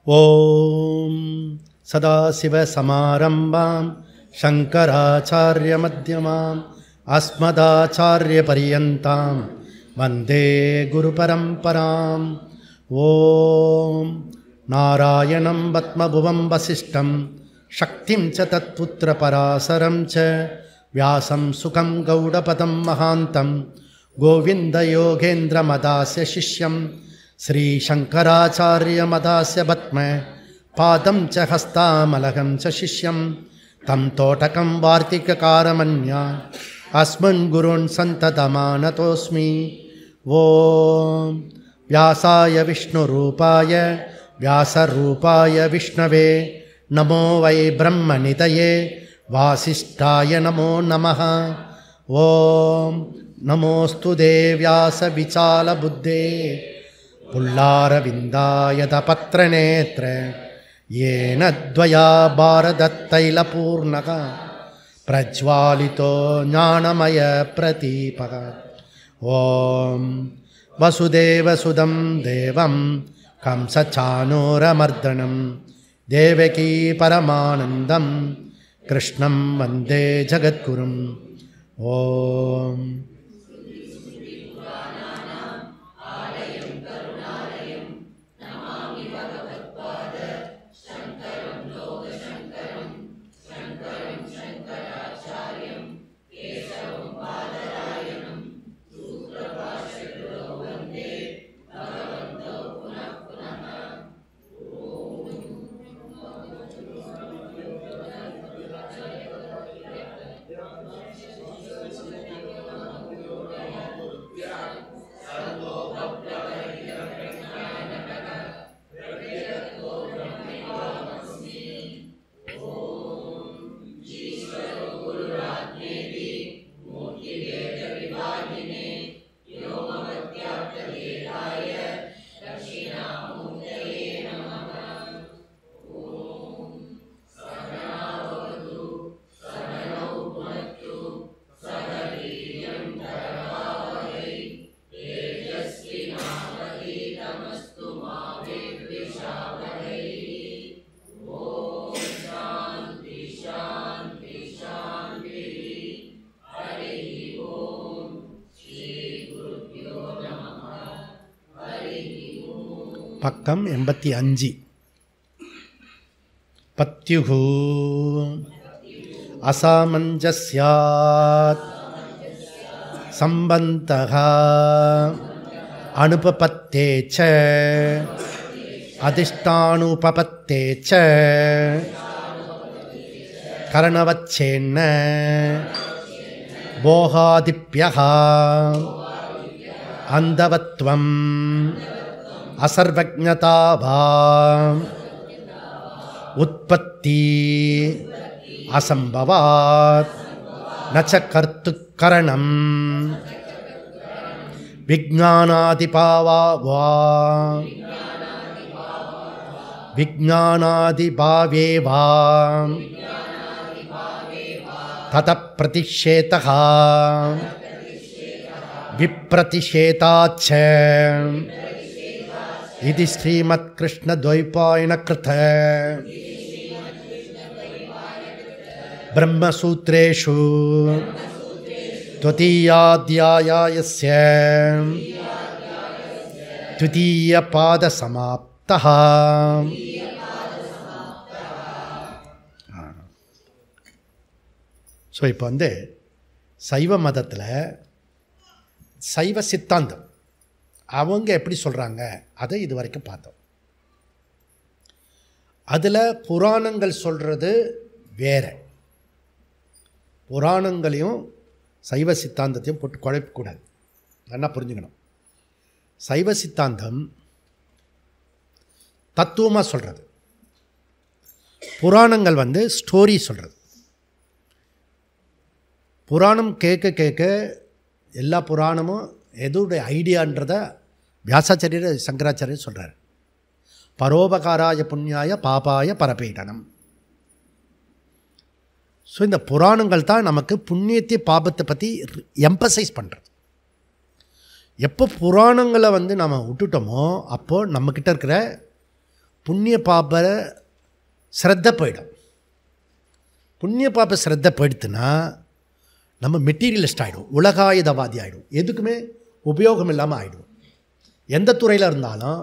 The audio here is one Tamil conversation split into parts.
ஓம் சதாசிவசமாரம்பாம் சங்கராச்சார்யமத்யமாம் அஸ்மதாச்சார்யபரியந்தாம் வந்தே குருபரம்பராம். ஓம் நாராயணம் பத்மபுவம் வசிஷ்டம் சக்திம் ச தத்புத்திரபராசரம் ச வியாசம் சுகம் கௌடபதம் மகாந்தம் கோவிந்தயோகேந்திரமதாஸ்ய சிஷ்யம் ஸ்ரீசங்கராச்சார்யமதாஸ்ய பத்ம பாதம் ச ஹஸ்தாமலகம் ச சிஷ்யம் தம் தோட்டகம் வார்த்திககாரமன்யா அஸ்மன் குருன் சந்ததமானதோஸ்மி. ஓம் வியாசாய விஷ்ணுரூபாய வியாசரூபாய விஷ்ணவே நமோ வை பிரம்மநிதயே வாசிஷ்டாய நமோ நமः. ஓம் நமோஸ்து தேவ்யாச விசால புத்தே புல்லாரவிந்தாயத பத்ரநேத்ர ஏன த்வயா பாரதத்தைலபூர்ணக பிரஜ்வாலிதோ ஞானமய பிரதீபக. ஓம் வசுதேவசுதம் தேவம் கம்சசானூரமர்தனம் தேவகீ பரமானந்தம் கிருஷ்ணம் வந்தே ஜகத்குரும். ஓம் பக்கம் 85. பத்யுஹு அசாமஞ்சஸ்யாத் சம்பந்தஹ அனுபபத்தே ச அதிஷ்டானுபபத்தே ச கரணவச்சேன்ன போகாதிப்யஹ அந்தவத்வம் அசர்வஜ்ஞதாவா உற்பத்தி அசம்பவாத் நச்ச கர்த்துக்கரணம் விஜ்ஞானாதிபாவா விஜ்ஞானாதிபாவேவா தத பிரதிஷேதः விப்ரதிஷேதாச்ச. இது ஸ்ரீமத் கிருஷ்ண துவைபாயன கிருத பிரம்மசூத்ரேஷு த்விதீயாத்யாயஸ்ய த்விதீய பாத சமாப்தः. ஸோ இப்போ சைவ மதத்தில் சைவ சித்தாந்தம் அவங்க எப்படி சொல்கிறாங்க அதை இது வரைக்கும் பார்த்தோம். அதில் புராணங்கள் சொல்கிறது வேற. புராணங்களையும் சைவ சித்தாந்தத்தையும் போட்டு குழப்பக்கூடாது, என்ன புரிஞ்சுக்கணும். சைவ சித்தாந்தம் தத்துவமாக சொல்கிறது, புராணங்கள் ஸ்டோரி சொல்கிறது. புராணம் கேட்க கேட்க எல்லா புராணமும் எதுடைய ஐடியான்றதை வியாசாச்சாரியர் சங்கராச்சாரியர் சொல்கிறார். பரோபகாராய புண்ணியாய பாபாய பரபீடனம். ஸோ இந்த புராணங்கள் தான் நமக்கு புண்ணியத்தை பாபத்தை பற்றி எம்பசைஸ் பண்ணுறது. எப்போ புராணங்களை நம்ம விட்டுட்டோமோ அப்போது நம்மக்கிட்ட இருக்கிற புண்ணிய பாப ஸ்ரத்த போயிடும். புண்ணிய பாப ஸ்ரத்த போயிடுத்துன்னா நம்ம மெட்டீரியலிஸ்ட் ஆகிடும், உலகாயுதவாதி ஆகிடும், எதுக்குமே உபயோகம் இல்லாமல் ஆகிடும். எந்த துறையில் இருந்தாலும்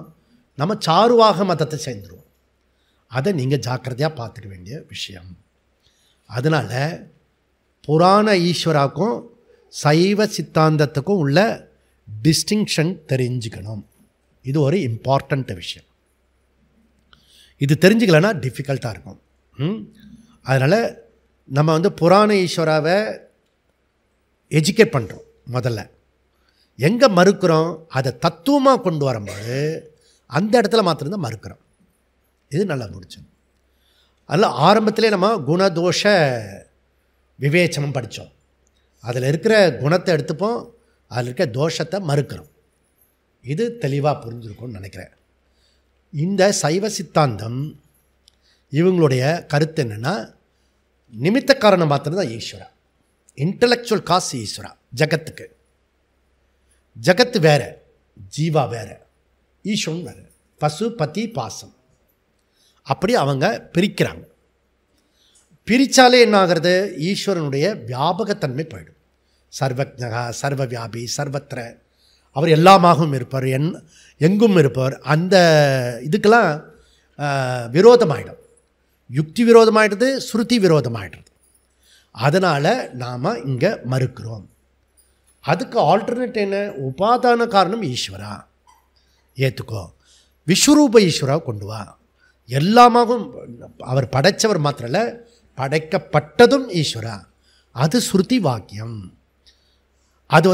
நம்ம சாருவாக மதத்தை சேர்ந்துடும். அதை நீங்கள் ஜாக்கிரதையாக பார்த்துக்க வேண்டிய விஷயம். அதனால் புராண ஈஸ்வராவுக்கும் சைவ சித்தாந்தத்துக்கும் உள்ள டிஸ்டிங்ஷன் தெரிஞ்சுக்கணும். இது ஒரு இம்பார்ட்டண்ட் விஷயம். இது தெரிஞ்சுக்கலன்னா டிஃபிகல்ட்டாக இருக்கும். அதனால் நம்ம புராண ஈஸ்வராவை எஜுகேட் பண்ணுறோம். முதல்ல எங்கே மறுக்கிறோம், அதை தத்துவமாக கொண்டு வரும்போது அந்த இடத்துல மாத்திரம்தான் மறுக்கிறோம். இது நல்லா முடிச்சோம். அதில் ஆரம்பத்திலே நம்ம குணதோஷ விவேச்சனம் படித்தோம். அதில் இருக்கிற குணத்தை எடுத்துப்போம், அதில் இருக்க தோஷத்தை மறுக்கிறோம். இது தெளிவாக புரிஞ்சிருக்கும்னு நினைக்கிறேன். இந்த சைவ சித்தாந்தம் இவங்களுடைய கருத்து என்னென்னா, நிமித்த காரணம் மாத்திரம்தான் ஈஸ்வரா, இன்டலெக்சுவல் காஸ் ஈஸ்வரா. ஜகத்துக்கு ஜகத்து வேறு, ஜீவா வேறு, ஈஸ்வரன் வேறு, பசு பதி பாசம் அப்படி அவங்க பிரிக்கிறாங்க. பிரித்தாலே என்ன ஆகிறது, ஈஸ்வரனுடைய வியாபகத்தன்மை போயிடும். சர்வஜகா, சர்வவியாபி, சர்வத்திர, அவர் எல்லாமாகவும் இருப்பார், எங்கும் இருப்பார். அந்த இதுக்கெல்லாம் விரோதமாயிடும். யுக்தி விரோதமாயிடுது, ஸ்ருதி விரோதமாயிடுறது. அதனால் நாம் இங்கே மறுக்கிறோம். அதுக்கு ஆல்டர்னேட் என்ன, உபாதான காரணம் ஈஸ்வரா ஏற்றுக்கோ, விஸ்வரூப ஈஸ்வராவை கொண்டு வா. எல்லாமாகவும் அவர் படைத்தவர் மாத்திரம் இல்லை, படைக்கப்பட்டதும் ஈஸ்வரா. அது ஸ்ருதி வாக்கியம். அது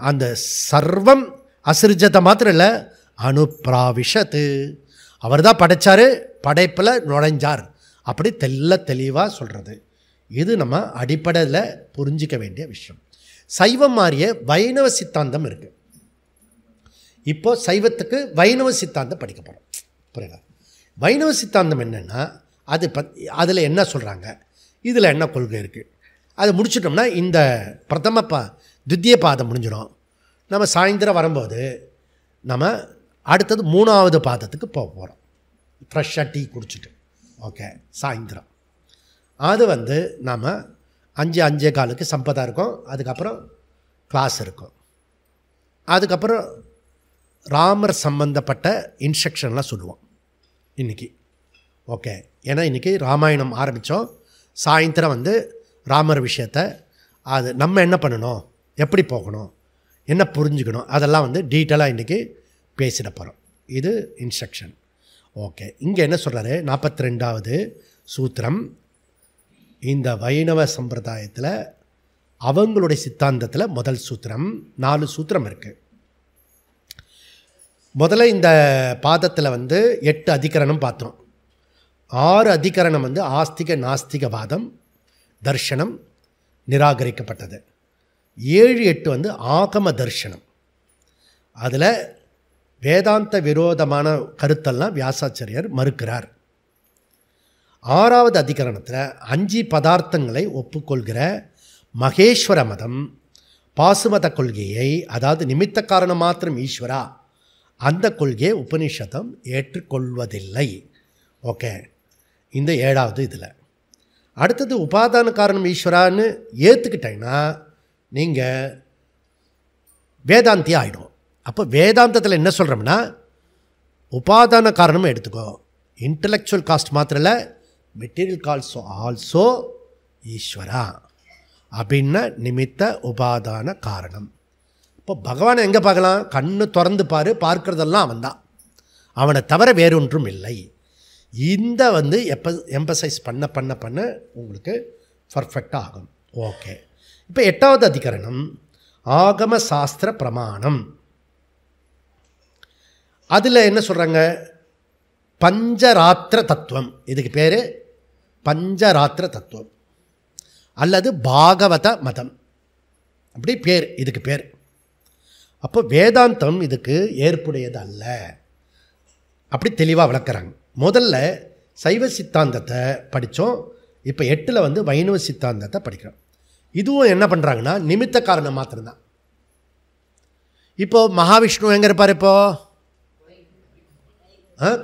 அந்த சர்வம் அசிர்ஜத்தை மாத்திரம் இல்லை, அனுப்பிராவிஷத்து, அவர் தான் படைத்தார், படைப்பில் நுழைஞ்சார், அப்படி தெளிவாக சொல்கிறது. இது நம்ம அடிப்படையில் புரிஞ்சிக்க வேண்டிய விஷயம். சைவம் மாறிய வைணவ சித்தாந்தம் இருக்குது. இப்போது சைவத்துக்கு வைணவ சித்தாந்தம் படிக்க போகிறோம். புரியுதா? வைணவ சித்தாந்தம் என்னென்னா, அதில் என்ன சொல்கிறாங்க, இதில் என்ன கொள்கை இருக்குது, அதை முடிச்சிட்டோம்னா இந்த பிரதம துத்திய பாதம் முடிஞ்சிடும். நம்ம சாயந்தரம் வரும்போது நம்ம அடுத்தது 3வது பாதத்துக்கு போக போகிறோம். ஃப்ரெஷ்ஷாக டீ குடிச்சிட்டு ஓகே சாயந்தரம். அது நாம் 5-5:15 சம்பதா இருக்கும். அதுக்கப்புறம் கிளாஸ் இருக்கும். அதுக்கப்புறம் ராமர் சம்பந்தப்பட்ட இன்ஸ்ட்ரக்ஷன்லாம் சொல்லுவோம் இன்றைக்கி. ஓகே, ஏன்னா இன்றைக்கி ராமாயணம் ஆரம்பித்தோம். சாயந்தரம் ராமர் விஷயத்தை அது நம்ம என்ன பண்ணணும், எப்படி போகணும், என்ன புரிஞ்சுக்கணும், அதெல்லாம் டீட்டெயிலாக இன்றைக்கி பேசிட போகிறோம். இது இன்ஸ்ட்ரக்ஷன். ஓகே, இங்கே என்ன சொல்கிறாரு, 42வது சூத்திரம். இந்த வைணவ சம்பிரதாயத்தில் அவங்களுடைய சித்தாந்தத்தில் முதல் சூத்திரம். 4 சூத்திரம் இருக்குது. முதல்ல இந்த பாதத்தில் 8 அதிகரணம் பார்த்தோம். 6 அதிகரணம் ஆஸ்திக நாஸ்திகவாதம் தர்ஷனம் நிராகரிக்கப்பட்டது. 7-8 ஆகம தர்ஷனம். அதில் வேதாந்த விரோதமான கருத்தெல்லாம் வியாசாச்சாரியர் மறுக்கிறார். 6வது அதிகரணத்தில் 5 பதார்த்தங்களை ஒப்புக்கொள்கிற மகேஸ்வர மதம், பாசுமத கொள்கையை, அதாவது நிமித்த காரணம் மாத்திரம் ஈஸ்வரா, அந்த கொள்கையை உபனிஷதம் ஏற்றுக்கொள்வதில்லை. ஓகே, இந்த 7வது இதில். அடுத்தது உபாதான காரணம் ஈஸ்வரான்னு ஏற்றுக்கிட்டீங்கன்னா நீங்கள் வேதாந்தி ஆகிடும். அப்போ வேதாந்தத்தில் என்ன சொல்கிறோம்னா, உபாதான காரணம் எடுத்துக்கோ, இன்டலெக்சுவல் காஸ்ட் மாத்திரம் இல்லை, மெட்டீரியல் கால்ஸோ ஆல்சோ ஈஸ்வரா அப்படின்னா நிமித்த உபாதான காரணம். இப்போ பகவானை எங்கே பார்க்கலாம், கண்ணு திறந்து பாரு, பார்க்குறதெல்லாம் அவன் தான், அவனை தவிர வேறொன்றும் இல்லை. இந்த எம்பசைஸ் பண்ண பண்ண பண்ண உங்களுக்கு பர்ஃபெக்டாக ஆகும். ஓகே, இப்போ 8வது அதிகரணம் ஆகம சாஸ்திர பிரமாணம். அதில் என்ன சொல்கிறாங்க, பஞ்சராத்திர தத்துவம். இதுக்கு பேர் பஞ்சராத்திர தத்துவம் அல்லது பாகவத மதம், அப்படி பேர் இதுக்கு பேர். அப்போ வேதாந்தம் இதுக்கு ஏற்புடையது அல்ல, அப்படி தெளிவாக விளக்குறாங்க. முதல்ல சைவ சித்தாந்தத்தை படித்தோம். இப்போ 8ல் வைணவ சித்தாந்தத்தை படிக்கிறோம். இதுவும் என்ன பண்ணுறாங்கன்னா நிமித்த காரணம் மாத்திரம்தான். இப்போது மகாவிஷ்ணு எங்கே இருப்பார், இப்போது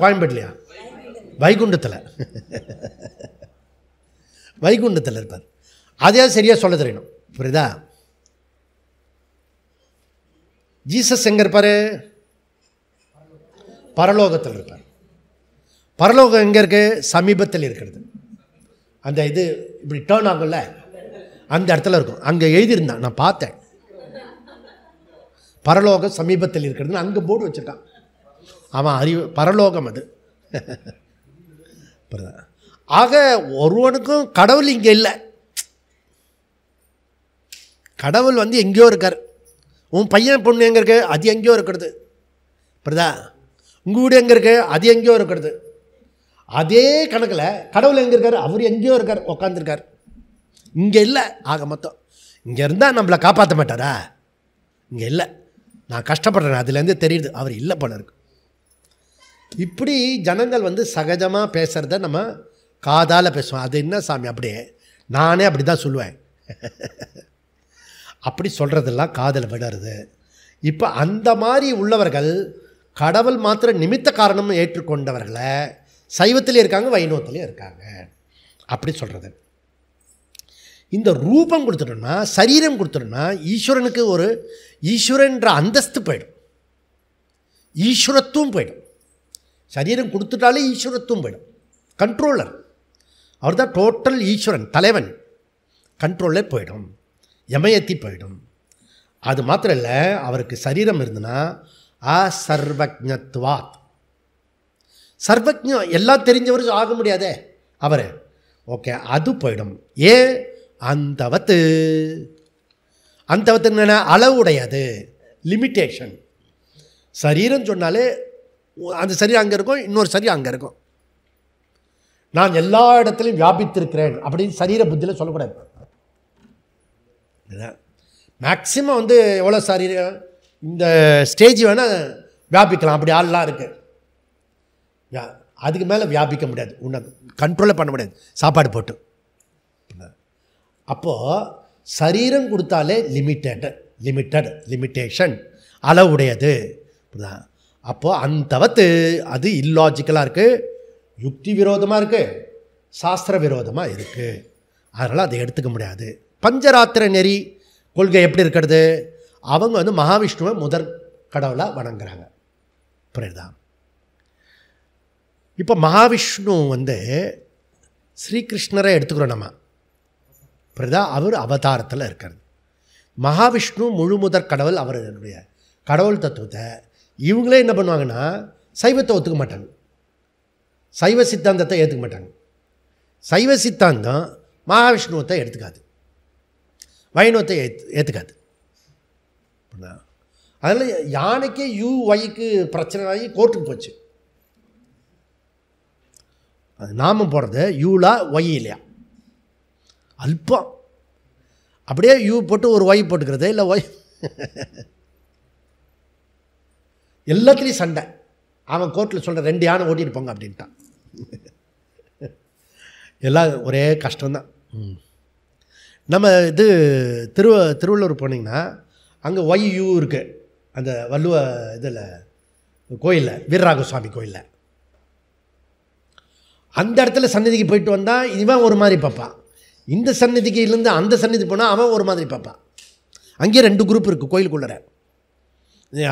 கோயம்பேட்லையா? வைகுண்டத்தில் வைகுண்டத்தில் இருப்பார். அதே சரியாக சொல்ல தெரியணும். புரியுதா? ஜீசஸ் எங்கே இருப்பார்? பரலோகத்தில் இருப்பார். பரலோகம் எங்கே இருக்குது? சமீபத்தில் இருக்கிறது. அந்த இது இப்படி டேர்ன் ஆகும்ல, அந்த இடத்துல இருக்கும். அங்கே எழுதியிருந்தான், நான் பார்த்தேன். பரலோகம் சமீபத்தில் இருக்கிறதுன்னு அங்கே போர்டு வச்சுருக்கான். அவன் அறிவு பரலோகம் அது. ஆக ஒருவனுக்கும் கடவுள் இங்கே இல்லை. கடவுள் வந்து எங்கேயோ இருக்கார். உன் பையன் பொண்ணு எங்கே இருக்கு? அது எங்கேயோ இருக்கிறது. புரியுதா? உங்கள் வீடு எங்கே இருக்கு? அது எங்கேயோ இருக்கிறது. அதே கணக்கில் கடவுள் எங்கே இருக்கார்? அவர் எங்கேயோ இருக்கார், உட்காந்துருக்கார். இங்கே இல்லை. ஆக மொத்தம் இங்கே இருந்தால் நம்மளை காப்பாற்ற மாட்டாரா? இங்கே இல்லை, நான் கஷ்டப்படுறேன், அதுலேருந்து தெரியுது அவர் இல்லை போல இருக்கு. இப்படி ஜனங்கள் வந்து சகஜமாக பேசுகிறத நம்ம காதால் பேசுவோம். அது என்ன சாமி அப்படியே? நானே அப்படி தான் சொல்லுவேன். அப்படி சொல்கிறதெல்லாம் காதில் விடுறது. இப்போ அந்த மாதிரி உள்ளவர்கள் கடவுள் மாத்திர நிமித்த காரணம் ஏற்றுக்கொண்டவர்களை சைவத்திலே இருக்காங்க, வைணவத்திலே இருக்காங்க. அப்படி சொல்கிறது. இந்த ரூபம் கொடுத்துட்டோம்னா, சரீரம் கொடுத்துட்டோம்னா, ஈஸ்வரனுக்கு ஒரு ஈஸ்வரன்ற அந்தஸ்து போயிடும், ஈஸ்வரத்துவம் போயிடும். சரீரம் கொடுத்துட்டாலே ஈஸ்வரத்துவம் போயிடும். கண்ட்ரோலர் அவர் தான் டோட்டல் ஈஸ்வரன், தலைவன். கண்ட்ரோலர் போயிடும், யமயத்தி போயிடும். அது மாத்திரம் இல்லை, அவருக்கு சரீரம் இருந்துன்னா அசர்வஜத்வாத், சர்வஜம் எல்லாம் தெரிஞ்சவர் ஆக முடியாதே அவர். ஓகே, அது போயிடும். ஏன்? அந்தவத்து. அந்தவத்து என்ன? அளவுடையது, லிமிட்டேஷன். சரீரம் சொன்னாலே அந்த சரீரம் அங்கே இருக்கும், இன்னொரு சரீரம் அங்கே இருக்கும். நான் எல்லா இடத்துலையும் வியாபித்திருக்கிறேன் அப்படின்னு சரீர புத்தியில் சொல்லக்கூடாது. மேக்சிமம் வந்து எவ்வளோ சரீரம் இந்த ஸ்டேஜ் வேணால் வியாபிக்கலாம், அப்படி ஆள்லாம் இருக்குது. அதுக்கு மேலே வியாபிக்க முடியாது, உன்னை கண்ட்ரோலே பண்ண முடியாது சாப்பாடு போட்டு. அப்போது சரீரம் கொடுத்தாலே லிமிட்டேஷன், அளவுடையது. அப்போது அந்தவத்து அது இல்லாஜிக்கலாக இருக்குது, யுக்தி விரோதமாக இருக்குது, சாஸ்திர விரோதமாக இருக்குது. அதனால் அதை எடுத்துக்க முடியாது. பஞ்சராத்திர நெறி கொள்கை எப்படி இருக்கிறது? அவங்க வந்து மகாவிஷ்ணுவை முதற் கடவுளாக வணங்குறாங்க. புரியுதா? இப்போ மகாவிஷ்ணு வந்து ஸ்ரீகிருஷ்ணரை எடுத்துக்கிறோம் நம்ம. புரியுதா? அவர் அவதாரத்தில் இருக்கார். மகாவிஷ்ணு முழு முதற் கடவுள். அவருடைய கடவுள் தத்துவத்தை இவங்களே என்ன பண்ணுவாங்கன்னா, சைவத்தை ஒத்துக்க மாட்டாங்க, சைவ சித்தாந்தத்தை ஏற்றுக்க மாட்டாங்க. சைவ சித்தாந்தம் மகாவிஷ்ணுவத்தை எடுத்துக்காது, வைணவத்தை ஏற்றுக்காது. அதனால் யானைக்கே UYக்கு பிரச்சனை ஆகி கோர்ட்டுக்கு போச்சு. அது நாமம் போடுறது யூலா ஒய் இல்லையா, அல்பம். அப்படியே யூ போட்டு ஒரு ஒய் போட்டுக்கிறது, இல்லை ஒய். எல்லாத்துலேயும் சண்டை. அவன் கோர்ட்டில் சொல்கிற 2 யானை ஓட்டிட்டு போங்க அப்படின்ட்டான். எல்லாம் ஒரே கஷ்டம்தான். நம்ம இது திருவள்ளூர் போனீங்கன்னா அங்கே OYU இருக்குது. அந்த வள்ளுவ இதில் கோயிலில், வீரராக சுவாமி கோயிலில், அந்த இடத்துல சந்நிதிக்கு போயிட்டு வந்தால் இவன் ஒரு மாதிரி பார்ப்பான். இந்த சந்நிதிக்கு இருந்து அந்த சந்நிதி போனால் அவன் ஒரு மாதிரி பார்ப்பான். அங்கேயே 2 குரூப் இருக்குது கோயிலுக்குள்ளே.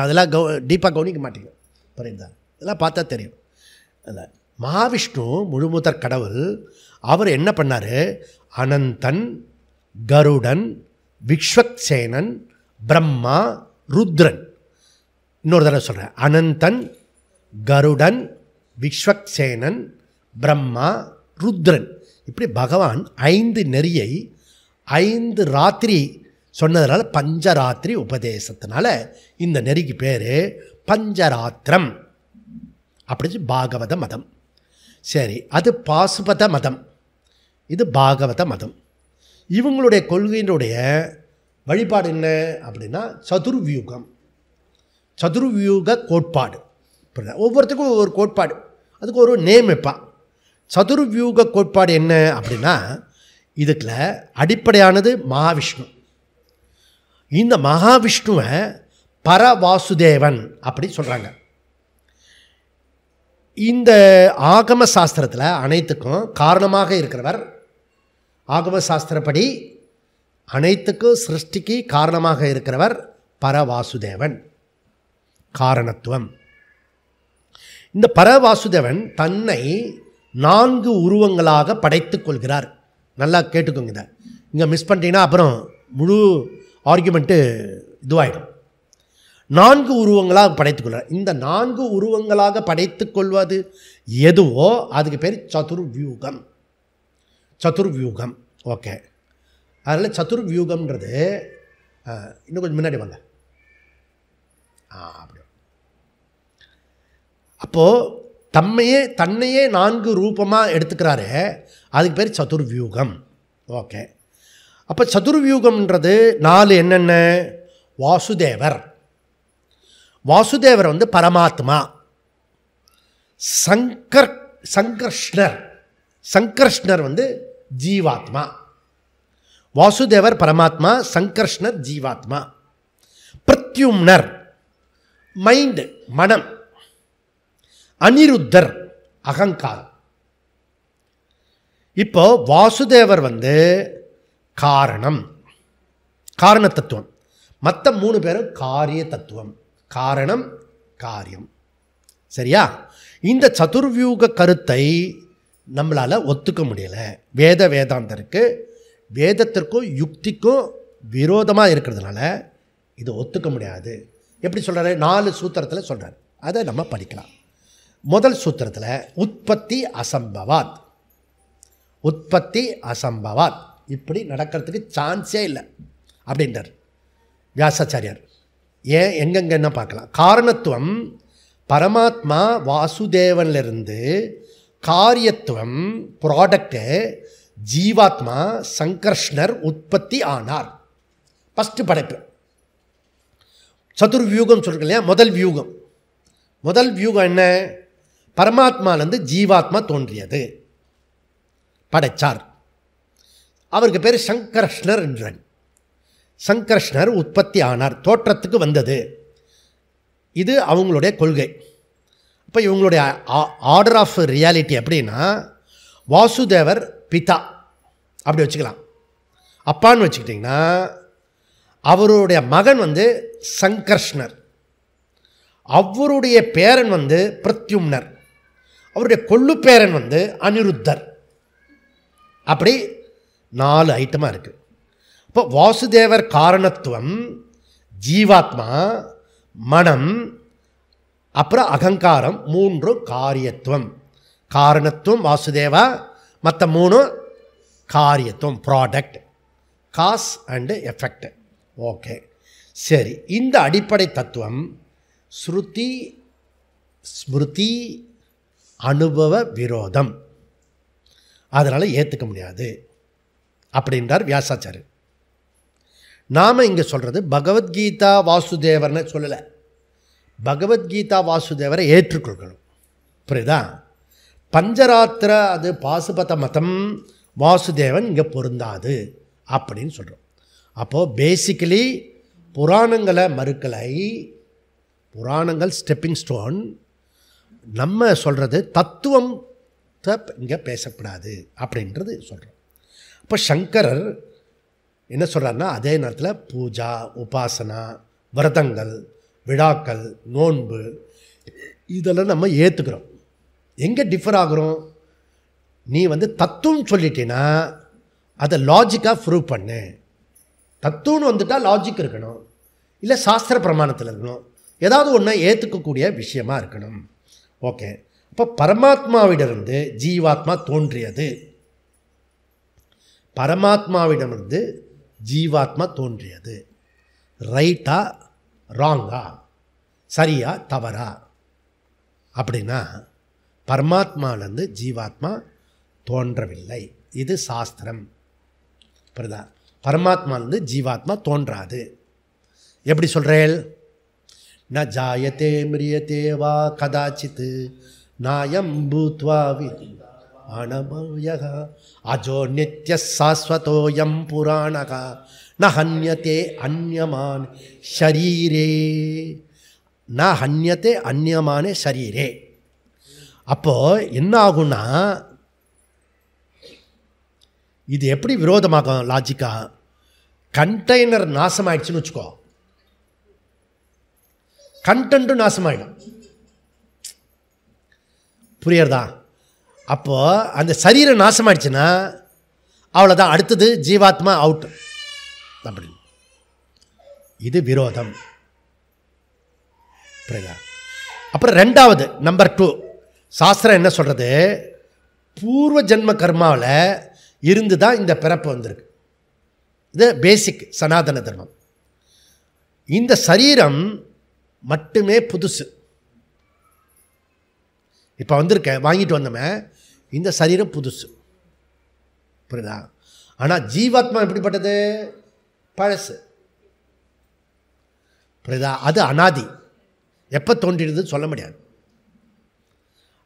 அதெல்லாம் டீப்பாக கவனிக்க மாட்டேங்க. புரியுதா? இதெல்லாம் பார்த்தா தெரியும். அதில் மகாவிஷ்ணு முழுமுதற் கடவுள். அவர் என்ன பண்ணார்? அனந்தன், கருடன், விஸ்வக்சேனன், பிரம்மா, ருத்ரன். இன்னொரு தடவை சொல்கிறேன். அனந்தன், கருடன், விஸ்வக்சேனன், பிரம்மா, ருத்ரன். இப்படி பகவான் 5 நெறியை 5 ராத்திரி சொன்னதுனால பஞ்சராத்திரி உபதேசத்தினால இந்த நெறிக்கு பேர் பஞ்சராத்திரம். அப்படி பாகவத மதம். சரி, அது பாசுபத மதம், இது பாகவத மதம். இவங்களுடைய கொள்கையினுடைய வழிபாடு என்ன அப்படின்னா சதுர்வியூகம், சதுர்வியூக கோட்பாடு. ஒவ்வொருத்துக்கும் ஒவ்வொரு கோட்பாடு, அதுக்கு ஒரு நேம் வைப்பான். சதுர்வியூக கோட்பாடு என்ன அப்படின்னா, இதுக்குள்ள அடிப்படையானது மகாவிஷ்ணு. இந்த மகாவிஷ்ணுவை பரவாசுதேவன் அப்படி சொல்கிறாங்க. இந்த ஆகம சாஸ்திரத்தில் அனைத்துக்கும் காரணமாக இருக்கிறவர், ஆகம சாஸ்திரப்படி அனைத்துக்கும் சிருஷ்டிக்கு காரணமாக இருக்கிறவர் பரவாசுதேவன், காரணத்துவம். இந்த பரவாசுதேவன் தன்னை 4 உருவங்களாக படைத்துக் கொள்கிறார். நல்லா கேட்டுக்கோங்க, இதை இங்கே மிஸ் பண்ணிட்டீங்கன்னா அப்புறம் முழு ஆர்குமெண்ட்டு இதுவாகிடும். 4 உருவங்களாக படைத்துக்கொள்கிறார். இந்த 4 உருவங்களாக படைத்துக் கொள்வது எதுவோ அதுக்கு பேர் சதுர்வியூகம். சதுர்வியூகம், ஓகே. அதில் சதுர்வியூகம்ன்றது இன்னும் கொஞ்சம் முன்னாடி வாங்க. அப்படி அப்போது தன்னையே 4 ரூபமாக எடுத்துக்கிறாரு, அதுக்கு பேர் சதுர்வியூகம். ஓகே. அப்போ சதுர்வியூகம்ன்றது 4 என்னென்ன? வாசுதேவர், வாசுதேவர் வந்து பரமாத்மா. சங்கர்ஷ்ணர் வந்து ஜீவாத்மா. வாசுதேவர் பரமாத்மா, சங்கர்ஷ்ணர் ஜீவாத்மா. பிரத்யும்னர் மைண்டு, மனம். அனிருத்தர் அகங்காரம். இப்போ வாசுதேவர் வந்து காரணம், காரண தத்துவம். மற்ற 3 பேரும் காரிய தத்துவம், காரணம் காரியம். சரியா? இந்த சதுர்வியூக கருத்தை நம்மளால் ஒத்துக்க முடியலை. வேதாந்தருக்கு, வேதத்திற்கும் யுக்திக்கும் விரோதமாக இருக்கிறதுனால இதை ஒத்துக்க முடியாது. எப்படி சொல்கிறாரு? 4 சூத்திரத்தில் சொல்கிறார். அதை நம்ம படிக்கலாம். முதல் சூத்திரத்தில் உற்பத்தி அசம்பவாத், உற்பத்தி அசம்பவாத், இப்படி நடக்கிறதுக்கு சான்ஸே இல்லை அப்படின்றார் வியாசாச்சாரியார். ஏன் எங்கெங்க என்ன பார்க்கலாம். காரணத்துவம் பரமாத்மா வாசுதேவனிலிருந்து, காரியத்துவம் ப்ராடக்டு ஜீவாத்மா சங்கர்ஷ்ணர் உற்பத்தி ஆனார். ஃபஸ்ட்டு படைப்பு. சதுர்வியூகம் சொல்கிறேன் இல்லையா? முதல் வியூகம் என்ன? பரமாத்மாலேருந்து ஜீவாத்மா தோன்றியது, படைச்சார். அவருக்கு பேர் சங்கர்ஷ்ணர் என்றார். சங்கர்ஷ்ணர் உற்பத்தி ஆனார், தோற்றத்துக்கு வந்தது. இது அவங்களுடைய கொள்கை. இப்போ இவங்களுடைய ஆர்டர் ஆஃப் ரியாலிட்டி எப்படின்னா, வாசுதேவர் பிதா அப்படி வச்சுக்கலாம். அப்பான்னு வச்சுக்கிட்டிங்கன்னா அவருடைய மகன் வந்து சங்கர்ஷ்ணர், அவருடைய பேரன் வந்து பிரத்யும்னர், அவருடைய கொள்ளு பேரன் வந்து அனிருத்தர். அப்படி 4 ஐட்டமாக இருக்குது. இப்போ வாசுதேவர் காரணத்துவம், ஜீவாத்மா, மனம், அப்புறம் அகங்காரம், 3 காரியத்துவம். காரணத்துவம் வாசுதேவா, மற்ற 3 காரியத்துவம், product, cause and effect. Okay, சரி. இந்த அடிப்படை தத்துவம் ஸ்ருதி ஸ்மிருதி அனுபவ விரோதம், அதனால் ஏற்றுக்க முடியாது அப்படின்றார் வியாசாச்சாரியர். நாம் இங்கே சொல்கிறது பகவத்கீதா வாசுதேவர்னு சொல்லலை, பகவத்கீதா வாசுதேவரை ஏற்றுக்கொள்ளணும். புரியுதா? பஞ்சராத்திர அது பாசுபத மதம் வாசுதேவன் இங்கே பொருந்தாது அப்படின்னு சொல்கிறோம். அப்போது பேசிக்கலி புராணங்களை மறுக்கலை, புராணங்கள் ஸ்டெப்பிங் ஸ்டோன். நம்ம சொல்கிறது தத்துவம் இங்கே பேசக்கூடாது அப்படின்றது சொல்கிறோம். இப்போ சங்கரர் என்ன சொல்கிறாருன்னா, அதே நேரத்தில் பூஜா, உபாசனா, விரதங்கள், விழாக்கள், நோன்பு இதெல்லாம் நம்ம ஏற்றுக்கிறோம். எங்கே டிஃபர் ஆகிறோம்? நீ வந்து தத்துவம் சொல்லிட்டீன்னா அதை லாஜிக்காக ப்ரூவ் பண்ணு. தத்துவம்னு வந்துட்டால் லாஜிக் இருக்கணும், இல்லை சாஸ்திர பிரமாணத்தில் இருக்கணும், ஏதாவது ஒன்று ஏற்றுக்கக்கூடிய விஷயமா இருக்கணும். ஓகே. அப்போ பரமாத்மாவிடமிருந்து ஜீவாத்மா தோன்றியது, பரமாத்மாவிடமிருந்து ஜீவாத்மா தோன்றியது. ரைட்டா ராங்கா, சரியா தவறா? அப்படின்னா பரமாத்மாவிலேருந்து ஜீவாத்மா தோன்றவில்லை, இது சாஸ்திரம். புரியுதா? பரமாத்மாவிலேருந்து ஜீவாத்மா தோன்றாது. எப்படி சொல்கிறேன்? ந ஜாயத்தே மிரியத்தே வா கதாச்சித் நாயம் பூத்வா அனமயக அஜோ நித்ய சாஸ்வதோயம் புராணக ந ஹன்யதே அன்யமான் ஷரீரே, ந ஹன்யதே அன்யமானே ஷரீரே. அப்போது என்ன ஆகும்னா, இது எப்படி விரோதமாகும் லாஜிக்கா? கண்டெய்னர் நாசமாயிடுச்சுன்னு வச்சுக்கோ, கண்டென்ட்டும் நாசமாயிடும். புரியறதா? அப்போது அந்த சரீரம் நாசமாயிடுச்சுன்னா அவ்வளோதான், அடுத்தது ஜீவாத்மா அவுட். அப்படி இது விரோதம். புரியுதா? அப்புறம் ரெண்டாவது நம்பர் 2 சாஸ்திரம் என்ன சொல்கிறது? பூர்வ ஜென்ம கர்மாவில் இருந்து தான் இந்த பிறப்பு வந்திருக்கு. இது பேசிக் சனாதன தர்மம். இந்த சரீரம் மட்டுமே புதுசு. இப்போ வந்திருக்க வாங்கிட்டு வந்தோமே, இந்த சரீரம் புதுசு. புரியுதா? ஆனால் ஜீவாத்மா எப்படிப்பட்டது? பழசு. புரியுதா? அது அனாதி, எப்போ தோன்றிடுதுன்னு சொல்ல முடியாது.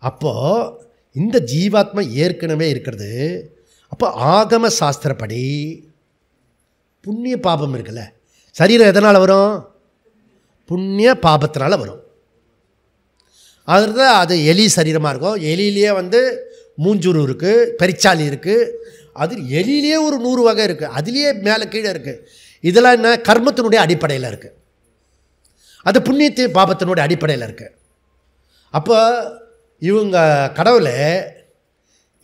அப்போது இந்த ஜீவாத்மா ஏற்கனவே இருக்கிறது. அப்போ ஆகம சாஸ்திரப்படி புண்ணிய பாபம் இருக்குல்ல, சரீரம் எதனால் வரும்? புண்ணிய பாபத்தினால வரும். அதுதான் அது எலி சரீரமாக இருக்கும். எலியிலேயே மூஞ்சூறு இருக்குது, பெரிச்சாலி இருக்குது. அது எலியிலேயே ஒரு 100 வகை இருக்குது, அதுலேயே மேலே கீழே இருக்குது. இதெல்லாம் என்ன? கர்மத்தினுடைய அடிப்படையில் இருக்குது. அது புண்ணியத்து பாபத்தினுடைய அடிப்படையில் இருக்குது. அப்போ இவங்க கடவுள்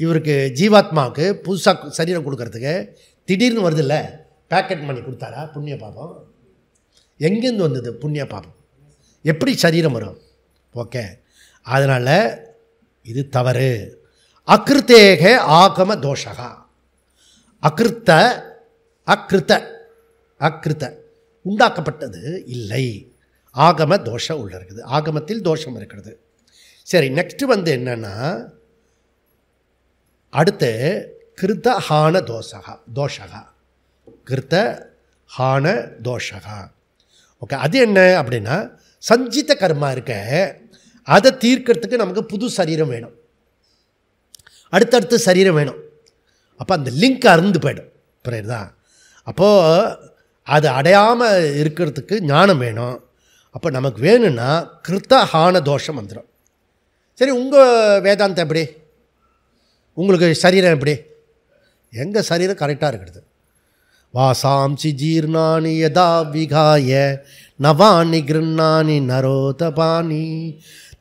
இவருக்கு ஜீவாத்மாவுக்கு புதுசாக சரீரம் கொடுக்கறதுக்கு திடீர்னு வருது இல்லை, பேக்கெட் பண்ணி கொடுத்தாரா? புண்ணிய பாபம் எங்கேருந்து வந்தது? புண்ணிய பாபம். எப்படி சரீரம் வரும்? ஓகே, அதனால் இது தவறு. அகிருத்தேக ஆகம தோஷகா. அகிருத்த அகிருத்த அகிருத்த உண்டாக்கப்பட்டது இல்லை, ஆகம தோஷம் உள்ள இருக்குது, ஆகமத்தில் தோஷம் இருக்கிறது. சரி, நெக்ஸ்ட்டு என்னென்னா, அடுத்து கிருத்த ஹான தோஷகா. தோஷகா கிருத்த ஹான தோஷகா. ஓகே, அது என்ன அப்படின்னா, சஞ்சித கர்மா இருக்க, அதை தீர்க்கிறதுக்கு நமக்கு புது சரீரம் வேணும், அடுத்தடுத்து சரீரம் வேணும். அப்போ அந்த லிங்க் அறுந்து போய்டும். புரியுதா? அப்போது அது அடையாமல் இருக்கிறதுக்கு ஞானம் வேணும். அப்போ நமக்கு வேணும்னா கிருத்த ஹான தோஷம் வந்துடும். சரி, உங்கள் வேதாந்தம் எப்படி? உங்களுக்கு சரீரம் எப்படி? எங்கள் சரீரம் கரெக்டாக இருக்கிறது. வாசாம்சி ஜீர்ணானி யதா விகாய நவானி கிருண்ணானி நரோதபானி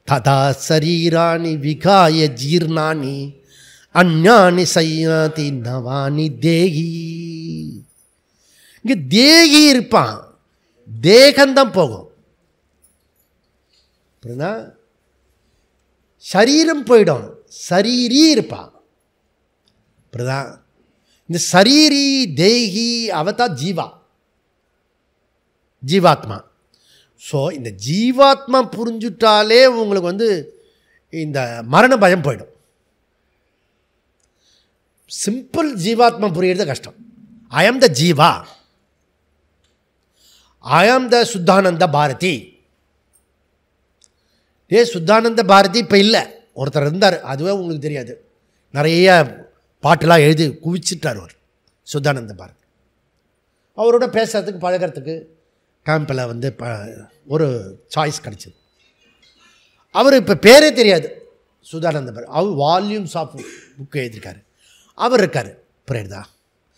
ததா சரீராணி விகாய ஜீர்ணானி அஞ்ஞானி சையாதி நவானி தேகி. இங்கே தேகி இருப்பான், தேகந்தான் போகும். புரியுதா? சரீரம் போயிடும், சரீரி இருப்பான். புரியுதா? இந்த சரீரி தேகி அவதான் ஜீவா, ஜீவாத்மா. ஸோ இந்த ஜீவாத்மா புரிஞ்சுட்டாலே உங்களுக்கு இந்த மரண பயம் போயிடும். சிம்பிள் ஜீவாத்மா புரியுறது கஷ்டம். ஐ ஆம் த ஜீவா, ஐ ஆம் த சுத்தானந்த பாரதி. சுத்தானந்த பாரதி இப்போ இல்லை, ஒருத்தர் இருந்தார், அதுவே உங்களுக்கு தெரியாது. நிறைய பாட்டெலாம் எழுதி குவிச்சிட்டார் அவர், சுத்தானந்த பாரதி. அவரோட பேசுறதுக்கு பழகிறதுக்கு கேம்பில் ஒரு சாய்ஸ் கிடச்சிது. அவர் இப்போ பேரே தெரியாது, சுத்தானந்த பாரதி. அவர் வால்யூம்ஸ் ஆஃப் புக்கு எழுதியிருக்காரு, அவர் இருக்கார். புரியுதா?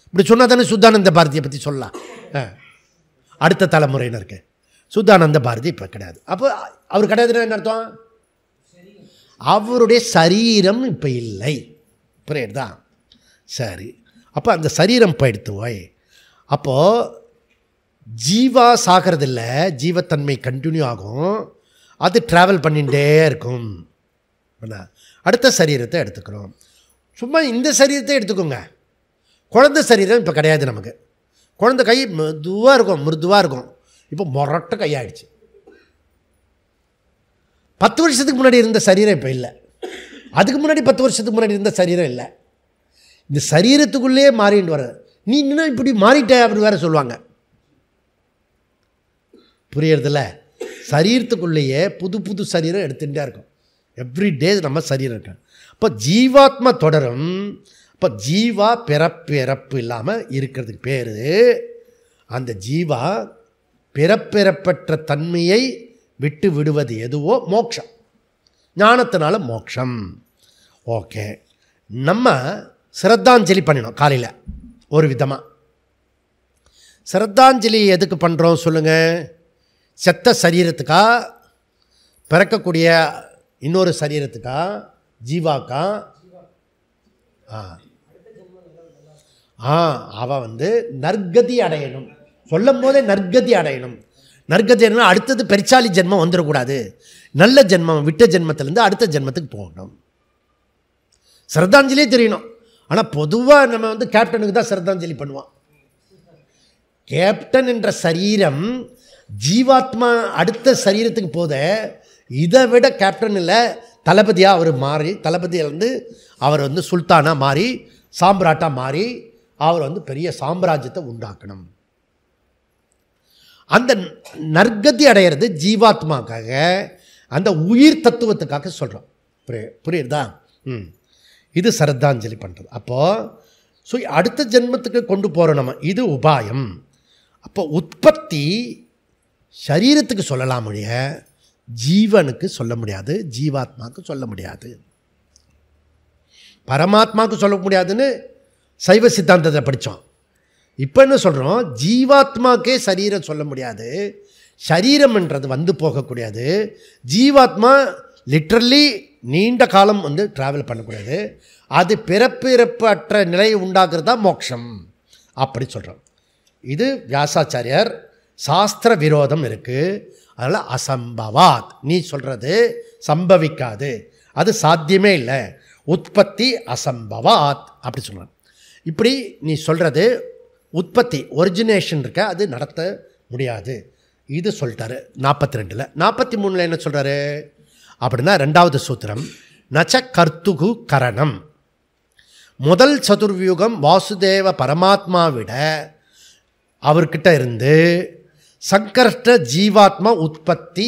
இப்படி சொன்னால் தானே சுத்தானந்த பாரதியை பற்றி சொல்லலாம். அடுத்த தலைமுறையினருக்கு சுத்தானந்த பாரதி இப்போ கிடையாது. அப்போ அவர் கிடையாதுன்னா என்ன அர்த்தம்? அவருடைய சரீரம் இப்போ இல்லை. புரியுதா? சரி, அப்போ அந்த சரீரம் போயிடுத்து போய், அப்போது ஜீவா சாகிறதில்ல, ஜீவத்தன்மை கண்டினியூ ஆகும், அது ட்ராவல் பண்ணிகிட்டே இருக்கும். அடுத்த சரீரத்தை எடுத்துக்கிறோம். சும்மா இந்த சரீரத்தை எடுத்துக்கோங்க. குழந்தை சரீரம் இப்போ கிடையாது நமக்கு. குழந்தை கை மெதுவாக இருக்கும், மிருதுவாக இருக்கும். இப்போ மொரட்ட கையாயிடுச்சு. 10 வருஷத்துக்கு முன்னாடி இருந்த சரீரம் இப்போ இல்லை, அதுக்கு முன்னாடி 10 வருஷத்துக்கு முன்னாடி இருந்த சரீரம் இல்லை. இந்த சரீரத்துக்குள்ளேயே மாறிட்டு வர, நீ இன்னும் இப்படி மாறிட்ட அப்படி வேறு சொல்லுவாங்க. புரியறதில்ல? சரீரத்துக்குள்ளேயே புது புது சரீரம் எடுத்துகிட்டே இருக்கும். எவ்ரிடே நம்ம சரீரம் இருக்கு. இப்போ ஜீவாத்மா தொடரும். இப்போ ஜீவா பிறப்பிறப்பு இல்லாமல் இருக்கிறதுக்கு பேர், அந்த ஜீவா பிறப்பிறப்பற்ற தன்மையை விட்டு விடுவது எதுவோ மோட்சம். ஞானத்தினால மோட்சம். ஓகே, நம்ம சிரத்தாஞ்சலி பண்ணினோம் காலையில். ஒரு விதமாக சிரத்தாஞ்சலி எதுக்கு பண்ணுறோம் சொல்லுங்கள்? செத்த சரீரத்துக்கா, பிறக்கக்கூடிய இன்னொரு சரீரத்துக்கா, ஜீவாக்கா? அவன் நற்கதி அடையணும். சொல்லும் போதே நற்கதி அடையணும். நற்கதி அடையணும், அடுத்தது பெருச்சாலி ஜென்மம் வந்துடக்கூடாது. நல்ல ஜென்மம், விட்ட ஜென்மத்திலேருந்து அடுத்த ஜென்மத்துக்கு போகணும். சிரத்தாஞ்சலியே தெரியணும். ஆனால் பொதுவாக நம்ம கேப்டனுக்கு தான் சிரத்தாஞ்சலி பண்ணுவான். கேப்டன் என்ற சரீரம் ஜீவாத்மா அடுத்த சரீரத்துக்கு போத, இதை விட கேப்டன் இல்லை, தளபதியாக அவர் மாறி, தளபதியிலேருந்து அவர் சுல்தானாக மாறி, சாம்ராட்டாக மாறி, அவர் பெரிய சாம்ராஜ்யத்தை உண்டாக்கணும். அந்த நற்கதி அடையிறது ஜீவாத்மாக்காக, அந்த உயிர் தத்துவத்துக்காக சொல்கிறோம். புரியுதா? இது சிரத்தாஞ்சலி பண்ணுறது. அப்போது அடுத்த ஜென்மத்துக்கு கொண்டு போகிறோம் நம்ம. இது உபாயம். அப்போ உற்பத்தி சரீரத்துக்கு சொல்லலாம் முடிய, ஜீவனுக்கு சொல்ல முடியாது, ஜீவாத்மாவுக்கு சொல்ல முடியாது, பரமாத்மாவுக்கு சொல்ல முடியாதுன்னு சைவ சித்தாந்தத்தை படித்தோம். இப்போ என்ன சொல்கிறோம்? ஜீவாத்மாக்கே சரீரம் சொல்ல முடியாது, சரீரம்ன்றது போகக்கூடியது. ஜீவாத்மா லிட்ரலி நீண்ட காலம் ட்ராவல் பண்ணக்கூடாது. அது பிறப்பிறப்பு அற்ற நிலையை உண்டாக்குறது தான் மோட்சம். அப்படி சொல்கிறோம். இது வியாசாச்சாரியார் சாஸ்திர விரோதம் இருக்குது, அதனால் அசம்பவாத், நீ சொல்கிறது சம்பவிக்காது, அது சாத்தியமே இல்லை, உற்பத்தி அசம்பவாத் அப்படி சொல்கிறான். இப்படி நீ சொல்கிறது உற்பத்தி ஒரிஜினேஷன் இருக்க, அது நடத்த முடியாது. இது சொல்லிட்டாரு 42. 43 என்ன சொல்கிறாரு அப்படின்னா, ரெண்டாவது சூத்திரம், நச்ச கர்த்துகு கரணம். முதல் சதுர்வியூகம் வாசுதேவ பரமாத்மாவிட அவர்கிட்ட இருந்து சங்கர்ஷ்ட ஜீவாத்மா உற்பத்தி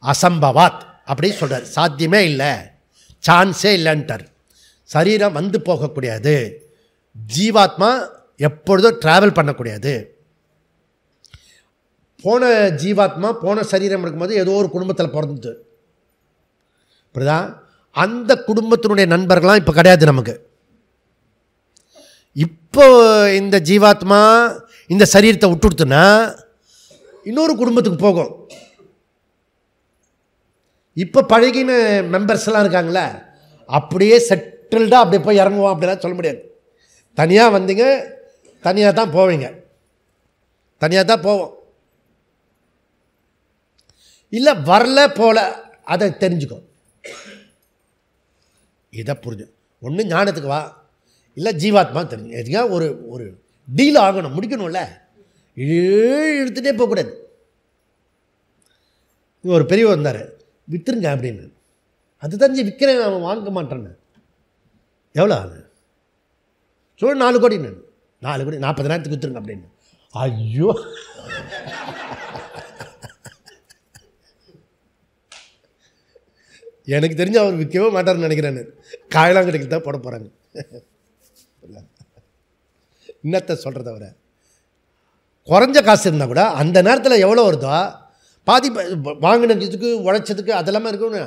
அசம்பவாத் அப்படி சொல்கிறார். சாத்தியமே இல்லை, சான்ஸே இல்லைன்ட்டார். சரீரம் போகக்கூடியது, ஜீவாத்மா எப்பொழுதும் ட்ராவல் பண்ணக்கூடியது. போன ஜீவாத்மா போன சரீரம் இருக்கும்போது ஏதோ ஒரு குடும்பத்தில் பிறந்தது, அப்படிதா? அந்த குடும்பத்தினுடைய நண்பர்களாம் இப்போ கிடையாது நமக்கு. இப்போ இந்த ஜீவாத்மா இந்த சரீரத்தை விட்டுடுத்துனா இன்னொரு குடும்பத்துக்கு போகும். இப்போ பழகின மெம்பர்ஸ் எல்லாம் இருக்காங்களே, அப்படியே செட்டில்டாக அப்படியே போய் இறங்குவோம் அப்படிலாம் சொல்ல முடியாது. தனியாக வந்தீங்க, தனியாக தான் போவீங்க, தனியாக தான் போவோம். இல்லை வரல போல, அதை தெரிஞ்சுக்கோ. இதை புரிஞ்சு ஒன்று ஞானத்துக்கு வா, இல்லை ஜீவாத்மா தெரிஞ்சு. எதுக்கா ஒரு ஒரு டீல் ஆகணும், முடிக்கணும்ல, இழுத்துட்டே போகக்கூடாது. ஒரு பெரியவர் வந்தார், விற்றுருங்க அப்படின்னு. அது தெரிஞ்சு விற்கிறேன், அவன் வாங்க மாட்டேன்னு. எவ்வளோ ஆகுது? 4 கோடி. 4 கோடி 40,000 விற்றுருங்க அப்படின்னு. ஐயோ, எனக்கு தெரிஞ்சு அவர் விற்கவே மாட்டார்னு நினைக்கிறேன்னு. காயலாங்கடைக்கு தான் போட போகிறாங்க. இன்னத்தை சொல்கிறத விட குறைஞ்ச காசு இருந்தால் கூட அந்த நேரத்தில் எவ்வளோ வருதோ பாதி வாங்கினதுக்கு உழைச்சதுக்கு அதெல்லாமே இருக்குன்னு.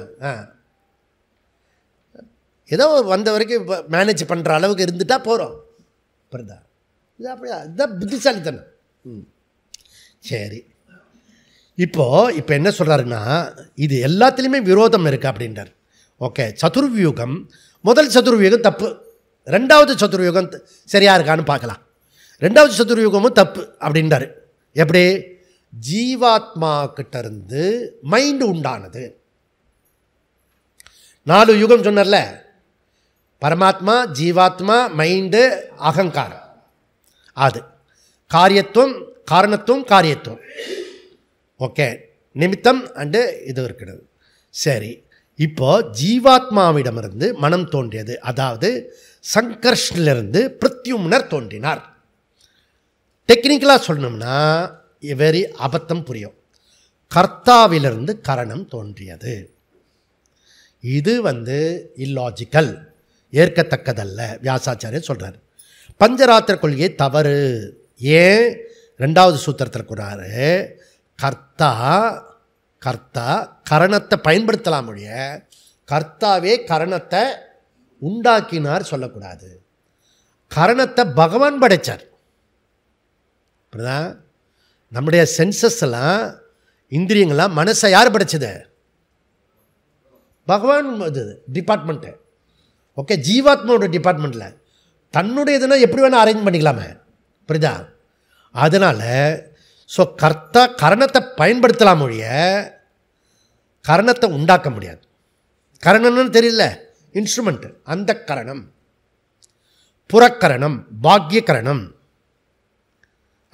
ஏதோ வந்த வரைக்கும் மேனேஜ் பண்ணுற அளவுக்கு இருந்துட்டால் போகிறோம். புரியுதா? இது அப்படியா? இதுதான் புத்திசாலித்தனம். சரி, இப்போ என்ன சொல்கிறாருன்னா, இது எல்லாத்துலேயுமே விரோதம் இருக்குது அப்படின்றார். ஓகே, சதுர்வியூகம், முதல் சதுர்வியூகம் தப்பு, ரெண்டாவது சதுர்வியூகம் சரியாக இருக்கான்னு பார்க்கலாம். ரெண்டாவது சதுர்வியூகமும் தப்பு அப்படின்றார். எப்படி? ஜீவாத்மா கிட்ட இருந்து மைண்டு உண்டானது. 4 யுகம் சொன்னார்ல, பரமாத்மா, ஜீவாத்மா, மைண்டு, அகங்காரம். அது காரியத்துவம், காரணத்துவம், காரியத்துவம். ஓகே, நிமித்தம் அண்டு இது இருக்கிறது. சரி, இப்போ ஜீவாத்மாவிடமிருந்து மனம் தோன்றியது, அதாவது சங்கர்ஷ்ணிலிருந்து பிரத்யும்னர் தோன்றினார். டெக்னிக்கலாக சொல்லணும்னா வெரி அபத்தம் புரியும். கர்த்தாவிலிருந்து கரணம் தோன்றியது. இது இல்லாஜிக்கல், ஏற்கத்தக்கதல்ல, வியாசாச்சாரியர் சொல்கிறார். பஞ்சராத்திர கொள்கையை தவறு. ஏன்? ரெண்டாவது சூத்திரத்தில் கூறாரு, கர்த்தா கரணத்தை பயன்படுத்தலாம் ஒழிய கர்த்தாவே கரணத்தை உண்டாக்கினார் சொல்லக்கூடாது. கரணத்தை பகவான் படைத்தார். நம்முடைய சென்சஸ் எல்லாம் இந்திரியங்கள்லாம் மனசை யார் படைச்சது? பகவான் டிபார்ட்மெண்ட்டு. ஓகே, ஜீவாத்மாவோட டிபார்ட்மெண்ட்டில் தன்னுடைய இதுனா எப்படி வேணால் அரேஞ்ச் பண்ணிக்கலாமே. புரியுதா? அதனால் கர்த்தா கரணத்தை பயன்படுத்தலாம் மொழிய கரணத்தை உண்டாக்க முடியாது. கரணம்னு தெரியல, இன்ஸ்ட்ருமெண்ட்டு. அந்த கரணம், புறக்கரணம், பாக்ய கரணம்,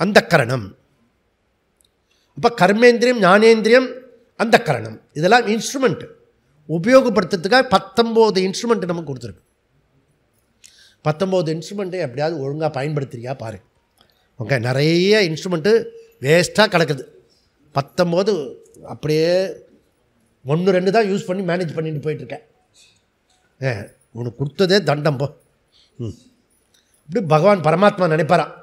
அந்த கரணம். அப்போ கர்மேந்திரியம், ஞானேந்திரியம், அந்த கரணம், இதெல்லாம் இன்ஸ்ட்ருமெண்ட்டு. உபயோகப்படுத்துறதுக்காக 19 இன்ஸ்ட்ருமெண்ட்டு நமக்கு கொடுத்துருக்கு. 19 இன்ஸ்ட்ருமெண்ட்டு எப்படியாவது ஒழுங்காக பயன்படுத்துறியா பாரு. ஓகே, நிறைய இன்ஸ்ட்ருமெண்ட்டு வேஸ்ட்டாக கிடக்குது. 19 அப்படியே 1-2 தான் யூஸ் பண்ணி மேனேஜ் பண்ணிட்டு போயிட்டுருக்கேன். உனக்கு கொடுத்ததே தண்டம் போ. அப்படி பகவான் பரமாத்மா நினைப்பாரான்.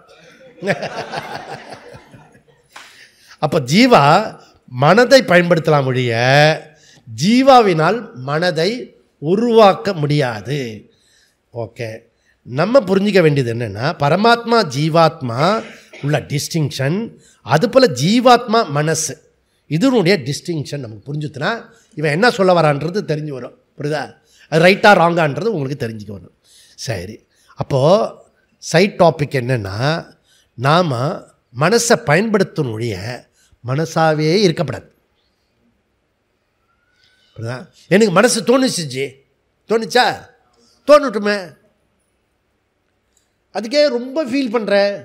அப்போ ஜீவா மனதை பயன்படுத்தலாம் ஒழிய ஜீவாவினால் மனதை உருவாக்க முடியாது. ஓகே, நம்ம புரிஞ்சிக்க வேண்டியது என்னென்னா, பரமாத்மா ஜீவாத்மா உள்ள டிஸ்டிங்ஷன், அதுபோல் ஜீவாத்மா மனசு, இதனுடைய டிஸ்டிங்ஷன் நமக்கு புரிஞ்சுதுன்னா இவன் என்ன சொல்ல வரான்றது தெரிஞ்சு வரும். புரியுதா? அது ரைட்டாக ராங்கான்றது உங்களுக்கு தெரிஞ்சுக்க வரும். சரி, அப்போது சைட் டாபிக் என்னென்னா, நாம் மனசை பயன்படுத்தணுடைய மனசாகவே இருக்கப்படாது. புரியுதா? எனக்கு மனசு தோணுச்சா தோணுட்டுமே. அதுக்கே ரொம்ப ஃபீல் பண்ணுறேன்,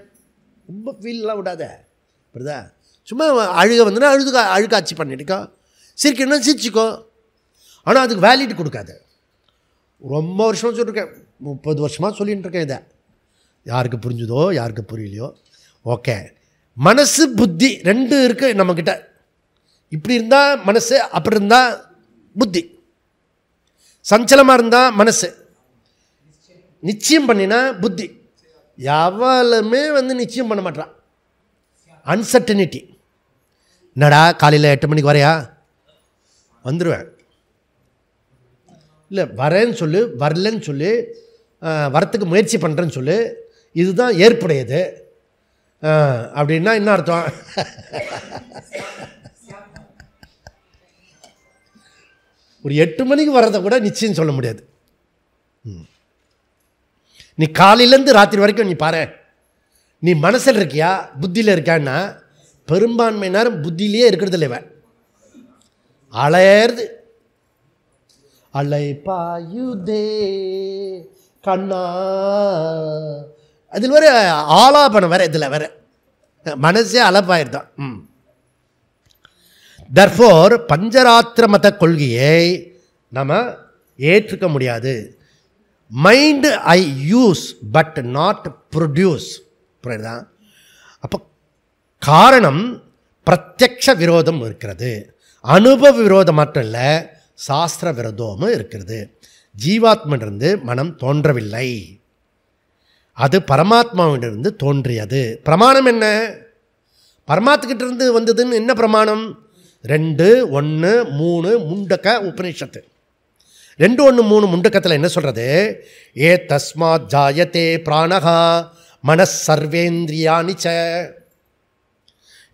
ரொம்ப ஃபீல்லாம் விடாத. புரியுதா? சும்மா அழுக வந்துன்னா அழுகாட்சி பண்ணிட்டுக்கோ, சிரிக்கணும்னா சிரிச்சிக்கோ. ஆனால் அதுக்கு வேலிட் கொடுக்காத. ரொம்ப வருஷமாக சொல்லியிருக்கேன், 30 வருஷமாக சொல்லிகிட்டு இருக்கேன். இதை யாருக்கு புரிஞ்சுதோ யாருக்கு புரியலையோ. ஓகே, மனசு புத்தி 2 இருக்குது நம்மக்கிட்ட. இப்படி இருந்தால் மனசு, அப்படி இருந்தால் புத்தி. சஞ்சலமாக இருந்தால் மனசு, நிச்சயம் பண்ணினா புத்தி. எவளுமே நிச்சயம் பண்ண மாட்டான். அன்சர்டனிட்டி. என்னடா காலையில் 8 மணிக்கு வரையா? வந்துடுவேன். இல்லை வரேன்னு சொல்லு, வரலன்னு சொல்லு, வரத்துக்கு முயற்சி பண்ணுறேன்னு சொல்லு, இதுதான் ஏற்புடையது. அப்படின்னா என்ன அர்த்தம்? ஒரு 8 மணிக்கு வர்றதை கூட நிச்சயம் சொல்ல முடியாது. நீ காலையிலேருந்து ராத்திரி வரைக்கும் நீ பாரு, நீ மனசில் இருக்கியா புத்தியில் இருக்கான்னா பெரும்பான்மை நேரம் புத்தியிலேயே இருக்கிறது இல்லை. இவன் அலையிறது. அலை பாயுதே கண்ணா, அதில் வேறு ஆலாபனம் வேறு, இதில் வேறு மனசே அலப்பாயிருந்தான். தர்ஃபோர் பஞ்சராத்திர மத கொள்கையை நம்ம ஏற்றுக்க முடியாது. Mind I use but not produce. புரியுதா? அப்போ காரணம் பிரத்யக்ஷ விரோதம் இருக்கிறது, அனுபவ விரோதம் மட்டும் இல்லை, சாஸ்திர விரோதமும் இருக்கிறது. ஜீவாத்மனிலிருந்து மனம் தோன்றவில்லை, அது பரமாத்மாவிலிருந்து தோன்றியது. பிரமாணம் என்ன? பரமாத்மாக்கிட்ட இருந்து வந்ததுன்னு என்ன பிரமாணம்? 2:1:3 முண்டக்க உபநிஷத்து. 2:1:3 முண்டக்கத்தில் என்ன சொல்கிறது? ஏ தஸ்மாத் ஜாயத்தே பிராணஹா மனஸ் சர்வேந்திரியானிச்ச.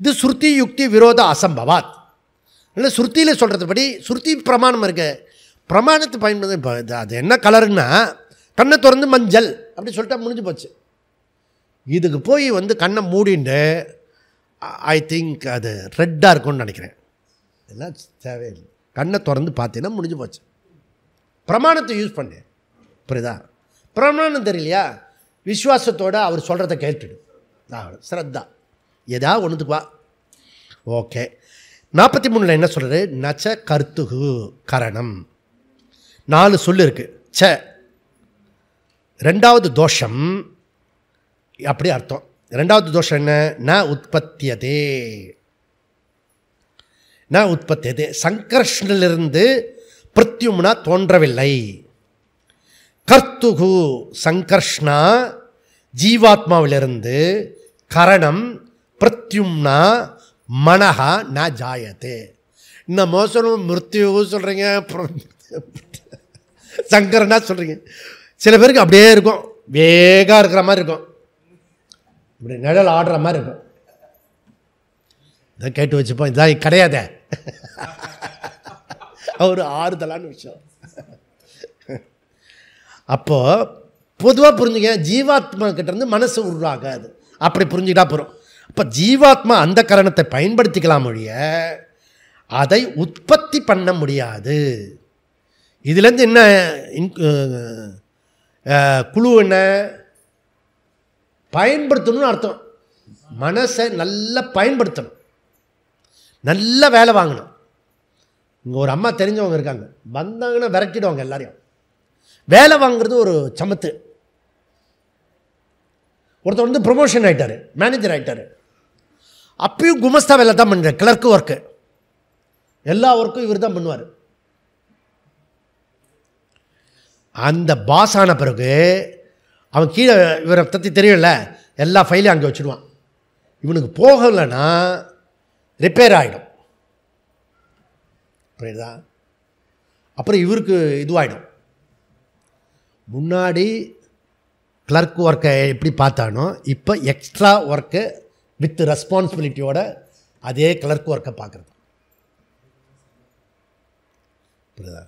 இது ஸ்ருதி யுக்தி விரோத அசம்பவாத். இல்லை, ஸ்ருதியில் சொல்கிறதுபடி ஸ்ருதி பிரமாணம் இருக்கு. பிரமாணத்தை பயன்படுத்த அது என்ன கலருன்னா, கண்ணை திறந்து மஞ்சள் அப்படி சொல்லிட்டா முடிஞ்சு போச்சு. இதுக்கு போய் கண்ணை மூடிண்டு ஐ திங்க் அது ரெட்டாக இருக்கும்னு நினைக்கிறேன். எல்லாம் தேவையில்லை. கண்ணை திறந்து பார்த்தீங்கன்னா முடிஞ்சு போச்சு. பிரமாணத்தை யூஸ் பண்ணு. புரியுதா? பிரமாணம் தெரியலையா, விஸ்வாசத்தோடு அவர் சொல்கிறத கேட்டுடு. ஸ்ரத்தா எதா ஒன்றுத்துக்கு வா. ஓகே, 43 என்ன சொல்கிறது? நச்ச கர்த்துகு கரணம். 4 சொல்லு இருக்குது. ச 2வது தோஷம், அப்படி அர்த்தம். 2வது தோஷம் என்ன? ந உற்பத்தியதே. ந உற்பத்தியதே, சங்கர்ஷ்ணிலிருந்து பிரத்யும்னா தோன்றவில்லை. கர்த்துகு சங்கர்ஷ்ணா ஜீவாத்மாவிலிருந்து, கரணம் பிரத்யும்னா மனஹா ந ஜாயத்தே. இந்த மோசம் மிருத்யு சொல்கிறீங்க. சங்கரனா சொல்கிறீங்க. சில பேருக்கு அப்படியே இருக்கும், வேகாக இருக்கிற மாதிரி இருக்கும், இப்படி நிழல் ஆடுற மாதிரி இருக்கும். இதான் கேட்டு வச்சுப்போம், இதான் கிடையாதே. ஒரு ஆறுதலான விஷயம். அப்போது பொதுவாக புரிஞ்சுங்க, ஜீவாத்மா கிட்டேருந்து மனசு உருவாகாது, அப்படி புரிஞ்சுக்கிட்டா போகிறோம். அப்போ ஜீவாத்மா அந்த கரணத்தை பயன்படுத்திக்கலாம் ஒழிய அதை உற்பத்தி பண்ண முடியாது. இதுலேருந்து என்ன குழு, என்ன பயன்படுத்தணும்னு அர்த்தம். மனசை நல்லா பயன்படுத்தணும், நல்ல வேலை வாங்கணும். இங்கே ஒரு அம்மா தெரிஞ்சவங்க இருக்காங்க, வந்தாங்கன்னா விரட்டிடுவாங்க எல்லாரையும். வேலை வாங்குறது ஒரு சமத்து. ஒருத்தர் வந்து ப்ரொமோஷன் ஆகிட்டார், மேனேஜர் ஆகிட்டார், அப்பயும் குமஸ்தா வேலை தான் பண்ணுறார், கிளர்க்கு ஒர்க்கு, எல்லா ஒர்க்கும் இவர் தான் பண்ணுவார். அந்த பாஸ் ஆன பிறகு அவன் கீழே இவரை பற்றி தெரியல, எல்லா ஃபைலையும் அங்கே வச்சுடுவான். இவனுக்கு போகலைன்னா ரிப்பேர் ஆகிடும், புரியுதா? அப்புறம் இவருக்கு இதுவாகிடும். முன்னாடி கிளர்க் ஒர்க்கை எப்படி பார்த்தானோ இப்போ எக்ஸ்ட்ரா ஒர்க்கு வித் ரெஸ்பான்சிபிலிட்டியோட அதே கிளர்க் ஒர்க்கை பார்க்குறது, புரியுதா?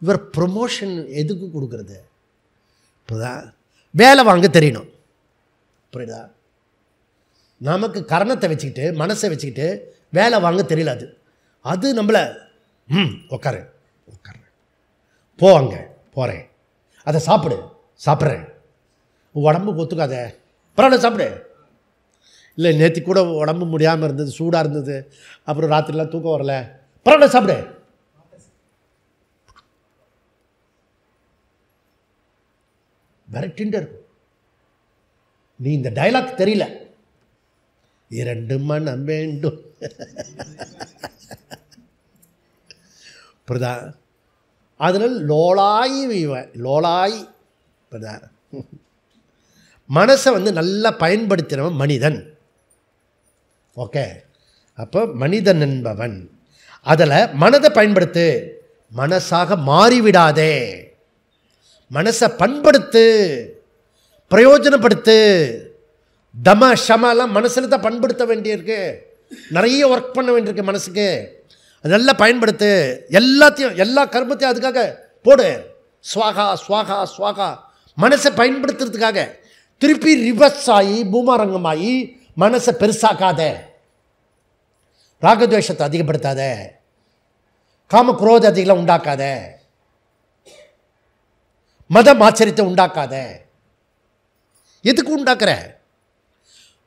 இவர் ப்ரொமோஷன் எதுக்கு கொடுக்குறது? புரியுதா? வேலை வாங்க தெரியணும், புரியுதா? நமக்கு கரணத்தை வச்சுக்கிட்டு மனசை வச்சுக்கிட்டு வேலை வாங்க தெரியல. அது நம்மளை உட்காரு உட்கார்றேன், போ அங்கே போகிறேன், அதை சாப்பிட்றேன், உடம்பு ஒத்துக்காத, பரவாயில்ல சாப்பிடு. இல்லை நேற்று கூட உடம்பு முடியாமல் இருந்தது, சூடாக இருந்தது, அப்புறம் ராத்திரிலாம் தூக்கம் வரல, பரவாயில்ல சாப்பிடு. விரட்டின்ட்டு இருக்கும். நீ இந்த டைலாக் தெரியல, 2 மனம் வேண்டும், புரியுதா? அதனால் லோலாய் புரியுதா? மனசை வந்து நல்லா பயன்படுத்தினவன் மனிதன். ஓகே, அப்போ மனிதன் என்பவன். அதில் மனதை பயன்படுத்து, மனசாக மாறிவிடாதே, மனசை பண்படுத்து, பிரயோஜனப்படுத்து. தம ஷமெல்லாம் மனசில் தான் பண்படுத்த வேண்டியிருக்கு, நிறைய ஒர்க் பண்ண வேண்டியிருக்கு மனசுக்கு. நல்லா பயன்படுத்து, எல்லாத்தையும் எல்லா கர்மத்தையும் அதுக்காக போடு. ஸ்வாகா ஸ்வாகா ஸ்வாகா, மனசை பயன்படுத்துறதுக்காக. திருப்பி ரிவர்ஸ் ஆகி பூமாரங்கமாகி மனசை பெருசாக்காத, ராகத்வேஷத்தை அதிகப்படுத்தாத, காமக்ரோத அதிகம் உண்டாக்காத, மதம் ஆச்சரியத்தை உண்டாக்காத. எதுக்கு உண்டாக்குற?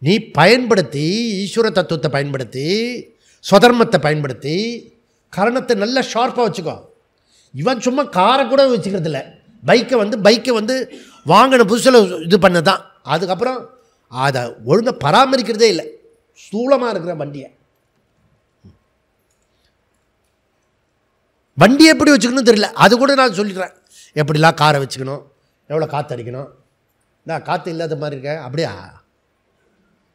நீ பயன்படுத்தி ஈஸ்வர தத்துவத்தை பயன்படுத்தி சுதர்மத்தை பயன்படுத்தி கரணத்தை நல்லா ஷார்ப்பாக வச்சுக்கோ. இவன் சும்மா காரை கூட வச்சுக்கிறது இல்லை, பைக்கை வந்து வாங்கின புதுசில் இது பண்ண தான், அதுக்கப்புறம் அதை ஒழுங்காக பராமரிக்கிறதே இல்லை, ஸ்தூலமாக இருக்கிற வண்டி எப்படி வச்சுக்கணும் தெரியல. அது கூட நான் சொல்லிடுறேன், எப்படிலாம் காரை வச்சுக்கணும், எவ்வளோ காற்று அடிக்கணும். நான் காற்று இல்லாத மாதிரி இருக்கேன், அப்படியா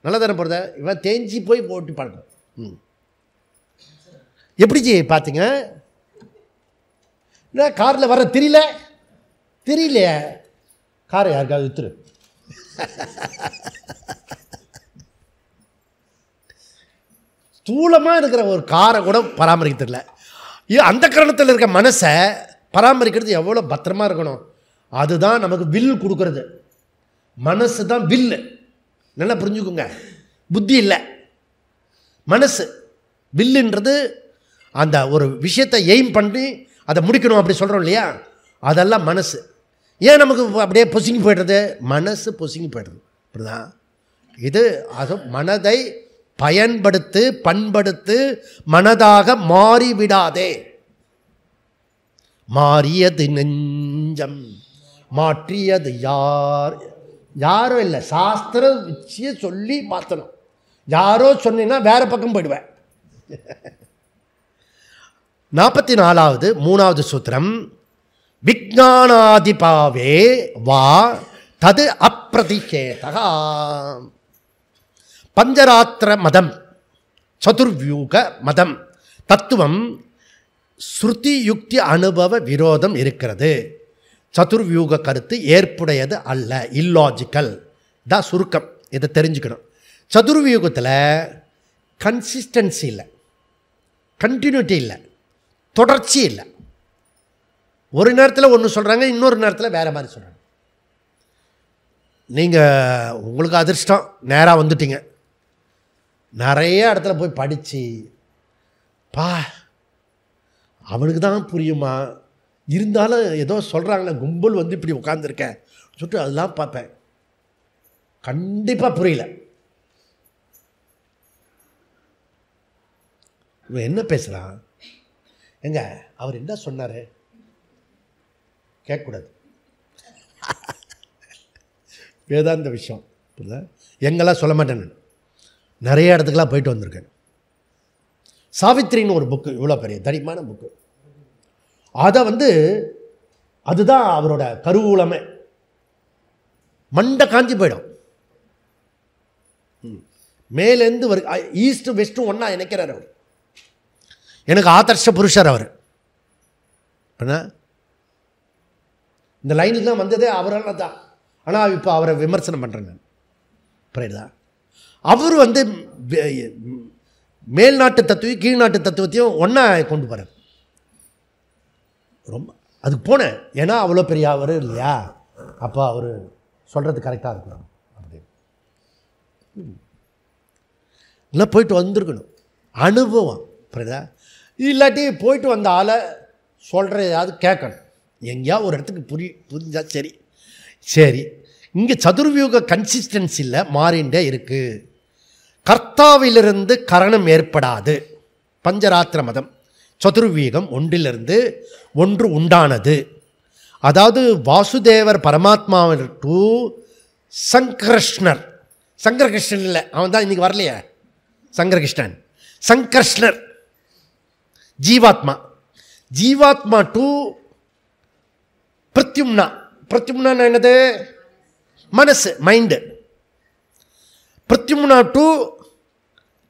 நல்லா தானே போகிறத. இவன் தேஞ்சி போய் போட்டு பழக்கம். எப்படி பார்த்தீங்க? நான் காரில் வர தெரியலையே, காரை யாருக்காவது வித்துரு. ஸ்தூலமாக இருக்கிற ஒரு காரை கூட பராமரிக்க தெரியல. அந்த கரணத்தில் இருக்க மனசை பராமரிக்கிறது எவ்வளோ பத்திரமா இருக்கணும். அதுதான் நமக்கு வில் கொடுக்கறது. மனசு தான் வில்லு, நல்லா புரிஞ்சுக்கோங்க. புத்தி இல்லை, மனசு. வில்லுன்றது அந்த ஒரு விஷயத்தை எய்ம் பண்ணி அதை முடிக்கணும் அப்படி சொல்கிறோம் இல்லையா, அதெல்லாம் மனசு. ஏன் நமக்கு அப்படியே பொசுங்கி போய்டுறது? மனசு பொசுங்கி போய்டுறது, அப்படிதான் இது. அது மனதை பயன்படுத்து, பண்படுத்து, மனதாக மாறிவிடாதே. மாறியது நெஞ்சம் மாற்றியது யாரோ இல்லை, சாஸ்திரம் வச்சு சொல்லி மாற்றணும். யாரோ சொன்னீங்கன்னா வேற பக்கம் போயிடுவேன். 44வது 3வது சூத்திரம், விஜ்ஞானாதிபாவே வா தது அப்பிரதிஷேதா. பஞ்சராத்திர மதம், சதுர்வியூக மதம் தத்துவம் ஸ்ருதி யுக்தி அனுபவ விரோதம் இருக்கிறது. சதுர்வியூக கருத்து ஏற்புடையது அல்ல, இல்லாஜிக்கல் தான் சுருக்கம். இதை தெரிஞ்சுக்கணும். சதுர்வியூகத்தில் கன்சிஸ்டன்சி இல்லை, கண்டினியூட்டி இல்லை, தொடர்ச்சி இல்லை. ஒரு நேரத்தில் ஒன்று சொல்கிறாங்க, இன்னொரு நேரத்தில் வேறு மாதிரி சொல்கிறாங்க. நீங்கள் உங்களுக்கு அதிர்ஷ்டம், நேராக வந்துட்டீங்க. நிறைய இடத்துல போய் படித்து அவனுக்கு தான் புரியுமா, இருந்தாலும் ஏதோ சொல்கிறாங்களே கும்பல் வந்து இப்படி உட்காந்துருக்கேன் சொல்லிட்டு அதெல்லாம் பார்ப்பேன். கண்டிப்பாக புரியல. இவன் என்ன பேசுகிறான், எங்க அவர் என்ன சொன்னார் கேட்கக்கூடாது. வேதாந்த விஷயம் புரியுதா? எங்கெல்லாம் சொல்ல மாட்டேன். நான் நிறைய இடத்துக்கெல்லாம் போயிட்டு வந்திருக்கேன். சாவித்திரின்னு ஒரு புக்கு, இவ்வளோ பெரிய தடிமான புக்கு. அதை வந்து அதுதான் அவரோட கருவூலமே. மண்டை காஞ்சி போயிடும். மேலேருந்து ஈஸ்ட்டு வெஸ்ட்டும் ஒன்றா இணைக்கிறார் அவர். எனக்கு ஆதர்ஷ புருஷர் அவர். இந்த லைனுக்கு தான் வந்ததே அவரால் தான். ஆனால் இப்போ அவரை விமர்சனம் பண்ணுறேன் நான். புரியுதா? அவர் வந்து மேல்நாட்டு தத்துவம் கீழ்நாட்டு தத்துவத்தையும் ஒன்றா கொண்டு போகிறார். ரொம்ப அதுக்கு போனேன். ஏன்னா அவ்வளோ பெரிய அவர் இல்லையா, அப்போ அவர் சொல்கிறது கரெக்டாக இருக்கணும் அப்படின்னு இல்லை போயிட்டு வந்திருக்கணும். அனுபவம் புரியுதா? இல்லாட்டி போயிட்டு வந்த ஆளை சொல்கிற ஏதாவது கேட்கணும். எங்கேயா ஒரு இடத்துக்கு புரிஞ்சால் சரி. சரி, இங்கே சதுர்வியூக கன்சிஸ்டன்சியில் மாறிண்டே இருக்குது. கர்த்தாவிலிருந்து கரணம் ஏற்படாது. பஞ்சராத்திர மதம் சதுர்வியூகம் ஒன்றிலிருந்து ஒன்று உண்டானது. அதாவது வாசுதேவர் பரமாத்மாவின் டு சங்கர்ஷ்ணர். சங்கரகிருஷ்ணன் இல்லை, அவன் தான் இன்றைக்கி வரலையே சங்கரகிருஷ்ணன். சங்கர்ஷ்ணர் ஜீவாத்மா. ஜீவாத்மா டு பிரத்யும்னா. பிரத்யும்னா என்னது? மனசு, மைண்டு. பிரத்யும்னா டு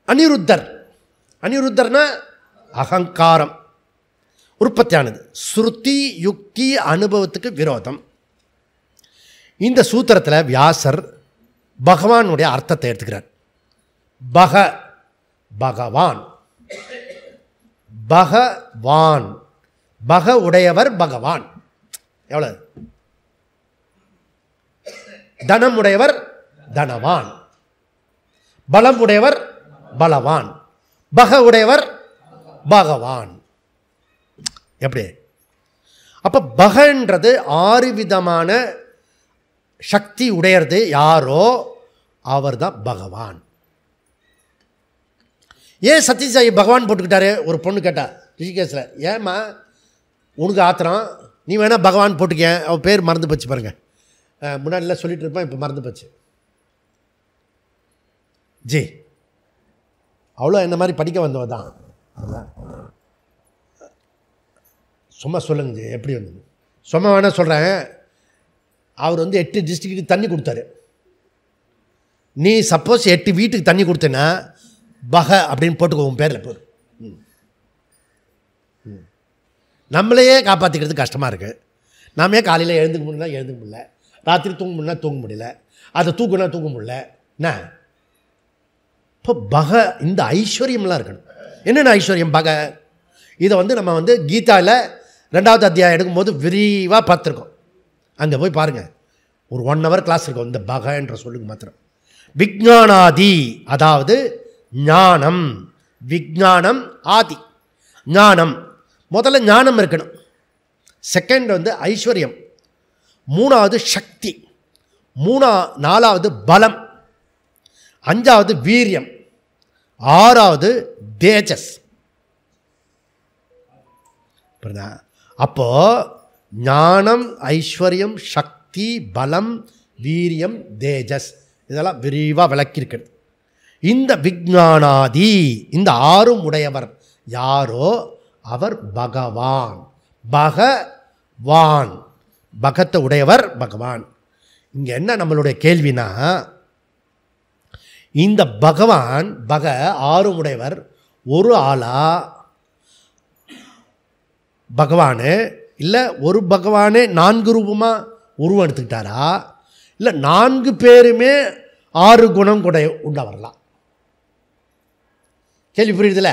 அனிருத்தர். அனிருத்தர்னா அகங்காரம் உற்பத்தியானது. ஸ்ருதி யுக்தி அனுபவத்துக்கு விரோதம். இந்த சூத்திரத்தில் வியாசர் பகவானுடைய அர்த்தத்தை எடுத்துக்கிறார். பகவான், பகவான், பக உடையவர் பகவான். எவ்வளவு? தனம் உடையவர் தனவான், பலம் உடையவர் பலவான், பக உடையவர் பகவான். எப்படி? அப்போ பகன்றது 6 விதமான சக்தி உடையது யாரோ அவர் தான் பகவான். ஏன் சத்யசாயி பகவான் போட்டுக்கிட்டாரு? ஒரு பொண்ணு கேட்டா ரிஷிகேஷில், ஏம்மா உனக்கு ஆத்திரம், நீ வேணா பகவான் போட்டுக்க. அவள் பேர் மறந்து போச்சு பாருங்க. முன்னாடிலாம் சொல்லிட்டு இருப்பான், இப்போ மறந்து போச்சு. ஜி அவ்வளோ இந்த மாதிரி படிக்க வந்தவ தான். சும்மா சொல்லுங்க ஜி, எப்படி வந்தது? சும்மா வேணா சொல்கிறேன். அவர் வந்து 8 டிஸ்ட்ரிக்ட்டுக்கு தண்ணி கொடுத்தாரு. நீ சப்போஸ் 8 வீட்டுக்கு தண்ணி கொடுத்தேன்னா பக அப்படின்னு போட்டுக்கோ, உன் பேரில் போர். நம்மளையே காப்பாற்றிக்கிறது கஷ்டமாக இருக்குது. நாமே காலையில் எழுந்துக்க முடியல, எழுந்துக்க முடியல. ராத்திரி தூங்க முடியல, தூங்க முடியல. அதை தூக்குனா தூங்க முடியல. என்ன இப்போ பக இந்த ஐஸ்வர்யம்லாம் இருக்கணும். என்னென்ன ஐஸ்வர்யம்? பக. இதை வந்து நம்ம வந்து கீதாவில் 2வது அத்தியாயம் எடுக்கும்போது விரிவாக பார்த்துருக்கோம். அங்கே போய் பாருங்கள், ஒரு 1 hour கிளாஸ் இருக்கும் இந்த பக என்ற சொல்லுங்க மாத்திரம். விஜானாதி, அதாவது ஞானம். விஜானம் ஆதி ஞானம். முதல்ல ஞானம் இருக்கணும். செகண்ட் வந்து ஐஸ்வர்யம். 3வது சக்தி. 4வது பலம். 5வது வீரியம். 6வது தேஜஸ். அப்போ ஞானம், ஐஸ்வர்யம், சக்தி, பலம், வீரியம், தேஜஸ் இதெல்லாம் விரிவாக விளக்கியிருக்கிறது. இந்த விஜானாதி இந்த 6 உடையவர் யாரோ அவர் பகவான். பகவான், பகத்தை உடையவர் பகவான். இங்கே என்ன நம்மளுடைய கேள்வினா, இந்த பகவான் பக 6 உடையவர் ஒரு ஆளா? பகவான் இல்லை ஒரு பகவானே 4 ரூபமாக உருவம் எடுத்துக்கிட்டாரா, இல்லை 4 பேருமே 6 குணம் கூட உண்டா வரலாம். கேள்வி புரியுதுல்ல?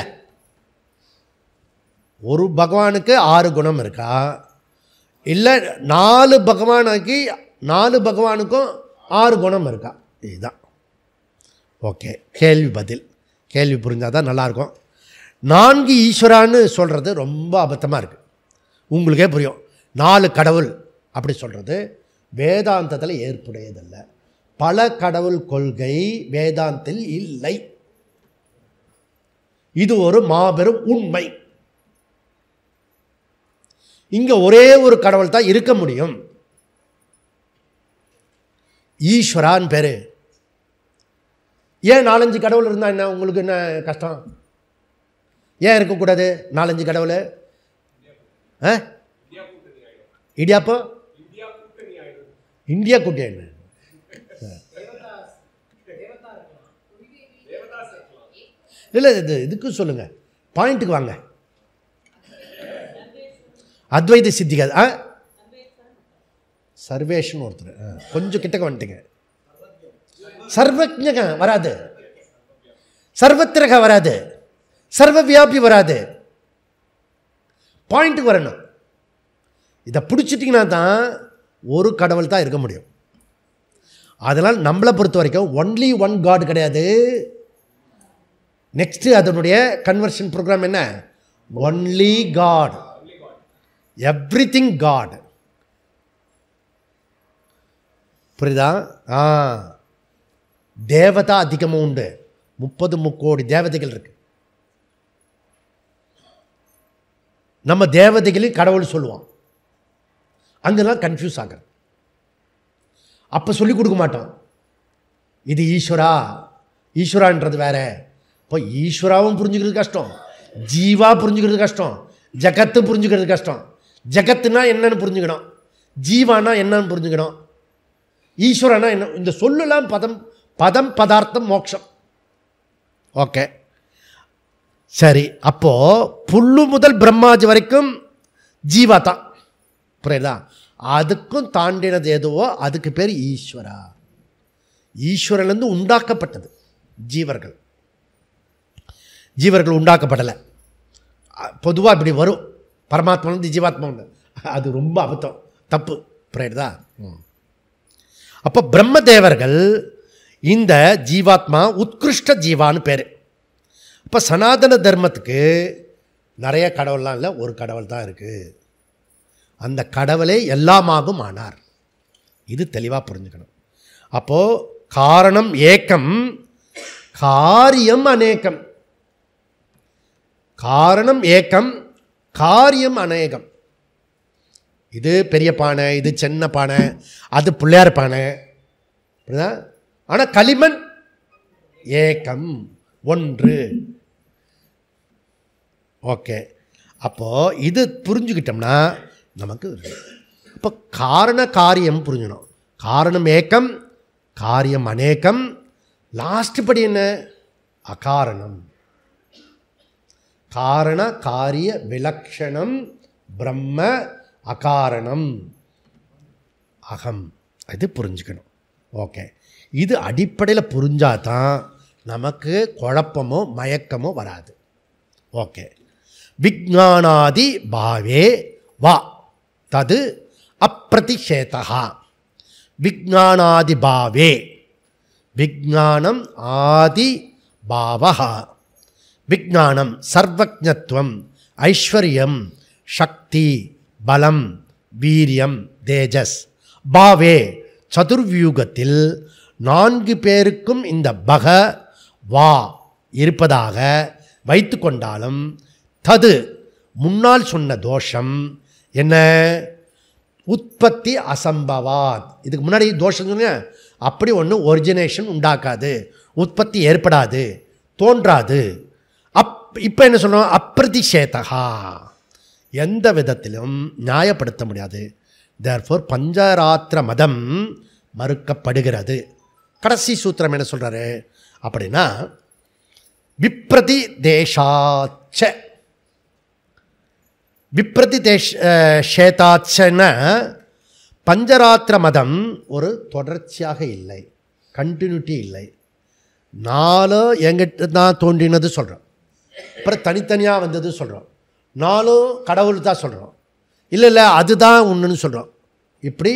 ஒரு பகவானுக்கு 6 குணம் இருக்கா, இல்லை 4 பகவானுக்கு 4 பகவானுக்கும் 6 குணம் இருக்கா? இதுதான். ஓகே, கேள்வி பதில். கேள்வி புரிஞ்சால் தான் நல்லாயிருக்கும். 4 ஈஸ்வரான்னு சொல்கிறது ரொம்ப அபத்தமாக இருக்குது. உங்களுக்கே புரியும். 4 கடவுள் அப்படி சொல்கிறது வேதாந்தத்தில் ஏற்புடையதல்ல. பல கடவுள் கொள்கை வேதாந்தத்தில் இல்லை. இது ஒரு மாபெரும் உண்மை. இங்கே ஒரே ஒரு கடவுள் தான் இருக்க முடியும். ஈஸ்வரான் பேர். ஏன் 4-5 கடவுள் இருந்தால் என்ன, உங்களுக்கு என்ன கஷ்டம்? ஏன் இருக்கக்கூடாது 4-5 கடவுள்? இடியாப்போ இந்தியா கூட்டி என்ன? இல்லை, இதுக்கு சொல்லுங்கள், பாயிண்ட்டுக்கு வாங்க. அத்வைத சித்திகாது சர்வேஷன் ஒருத்தர் கொஞ்சம் கிட்டக்க வந்துட்டீங்க. சர்வஜக வராது, சர்வத்திரக வராது, சர்வ வியாபி வராது. பாயிண்ட்டுக்கு வரணும். இதை பிடிச்சிட்டிங்கன்னா தான் ஒரு கடவுள் தான் இருக்க முடியும். அதனால் நம்மளை பொறுத்த வரைக்கும் ஒன்லி ஒன் காட் கிடையாது. நெக்ஸ்ட்டு அதனுடைய கன்வர்ஷன் ப்ரோக்ராம் என்ன? Only God, everything God. புரியுதா? தேவதா அதிகமாக உண்டு. 30 கோடி தேவதைகள் இருக்கு. நம்ம தேவதைகளையும் கடவுள் சொல்லுவான். அங்கெல்லாம் கன்ஃபியூஸ் ஆகிறது. அப்போ சொல்லிக் கொடுக்க மாட்டோம். இது ஈஸ்வரா, ஈஸ்வரான்றது வேற. இப்போ ஈஸ்வராவும் புரிஞ்சுக்கிறது கஷ்டம், ஜீவா புரிஞ்சுக்கிறது கஷ்டம், ஜகத்து புரிஞ்சுக்கிறது கஷ்டம். ஜகத்துனா என்னன்னு புரிஞ்சுக்கணும், ஜீவானா என்னன்னு புரிஞ்சுக்கணும், ஈஸ்வரனா என்ன. இந்த சொல்லலாம் பதம் பதம் பதார்த்தம் மோட்சம். ஓகே, சரி. அப்போது புல்லு முதல் பிரம்மாஜி வரைக்கும் ஜீவா தான். புரியுதா? அதுக்கும் தாண்டினது எதுவோ அதுக்கு பேர் ஈஸ்வரா. ஈஸ்வரன்லேருந்து உண்டாக்கப்பட்டது ஜீவர்கள். ஜீவர்கள் உண்டாக்கப்படலை. பொதுவாக இப்படி வரும், பரமாத்மாலேருந்து ஜீவாத்மா உண்டு. அது ரொம்ப அபத்தம், தப்பு. புரியுதா? அப்போ பிரம்மதேவர்கள் இந்த ஜீவாத்மா உத்கிருஷ்ட ஜீவான்னு பேர். இப்போ சனாதன தர்மத்துக்கு நிறைய கடவுள்லாம் இல்லை, ஒரு கடவுள் தான் இருக்குது. அந்த கடவுளே எல்லாமாகும் ஆனார். இது தெளிவாக புரிஞ்சுக்கணும். அப்போது காரணம் ஏக்கம், காரியம் அநேகம். காரணம் ஏக்கம், காரியம் அநேகம். இது பெரிய பானை, இது சின்ன பானை, அது பிள்ளையார் பானை. ஆனால் களிமண் ஏக்கம், ஒன்று. ஓகே, அப்போது இது புரிஞ்சுக்கிட்டோம்னா நமக்கு இப்போ காரண காரியம் புரிஞ்சுக்கணும். காரணம் ஏக்கம், காரியம் அநேகம். லாஸ்ட் படி என்ன? அகாரணம். காரண காரிய விலக்ஷணம் பிரம்ம அகாரணம் அகம். இது புரிஞ்சுக்கணும். ஓகே, இது அடிப்படையில் புரிஞ்சாதான் நமக்கு குழப்பமோ மயக்கமோ வராது. ஓகே, விஜ்ஞானாதி பாவே வா தது அப்பிரதிஷேதா. விஜ்ஞானாதி பாவே, விஜ்ஞானம் ஆதி பாவஹ. விஜ்ஞானம் சர்வஜ்ஞத்வம், ஐஸ்வர்யம், சக்தி, பலம், வீரியம், தேஜஸ். பாவே சதுர்வியூகத்தில் 4 பேருக்கும் இந்த பக வா இருப்பதாக வைத்து கொண்டாலும் தது முன்னால் சொன்ன தோஷம் என்ன? உற்பத்தி அசம்பவாத். இதுக்கு முன்னாடி தோஷம் சொன்ன அப்படி ஒன்று ஒரிஜினேஷன் உண்டாக்காது, உற்பத்தி ஏற்படாது, தோன்றாது. இப்போ என்ன சொல்லணும்? அப்பிரதிஷேதகா, எந்த விதத்திலும் நியாயப்படுத்த முடியாது. தேர்ஃபோர் பஞ்சராத்திர மதம் மறுக்கப்படுகிறது. கடைசி சூத்திரம் என்ன சொல்கிறாரு அப்படின்னா, விப்ரதி தேசாச்ச. விப்ரதிதேஷேதாச்சன பஞ்சராத்திர மதம் ஒரு தொடர்ச்சியாக இல்லை, கண்டினியூட்டி இல்லை. 4 எங்கிட்ட தான் தோன்றினது சொல்கிறோம், அப்புறம் தனித்தனியாக வந்தது சொல்கிறோம், 4 கடவுள் தான் சொல்கிறோம், இல்லை இல்லை அதுதான் ஒன்றுன்னு சொல்கிறோம். இப்படி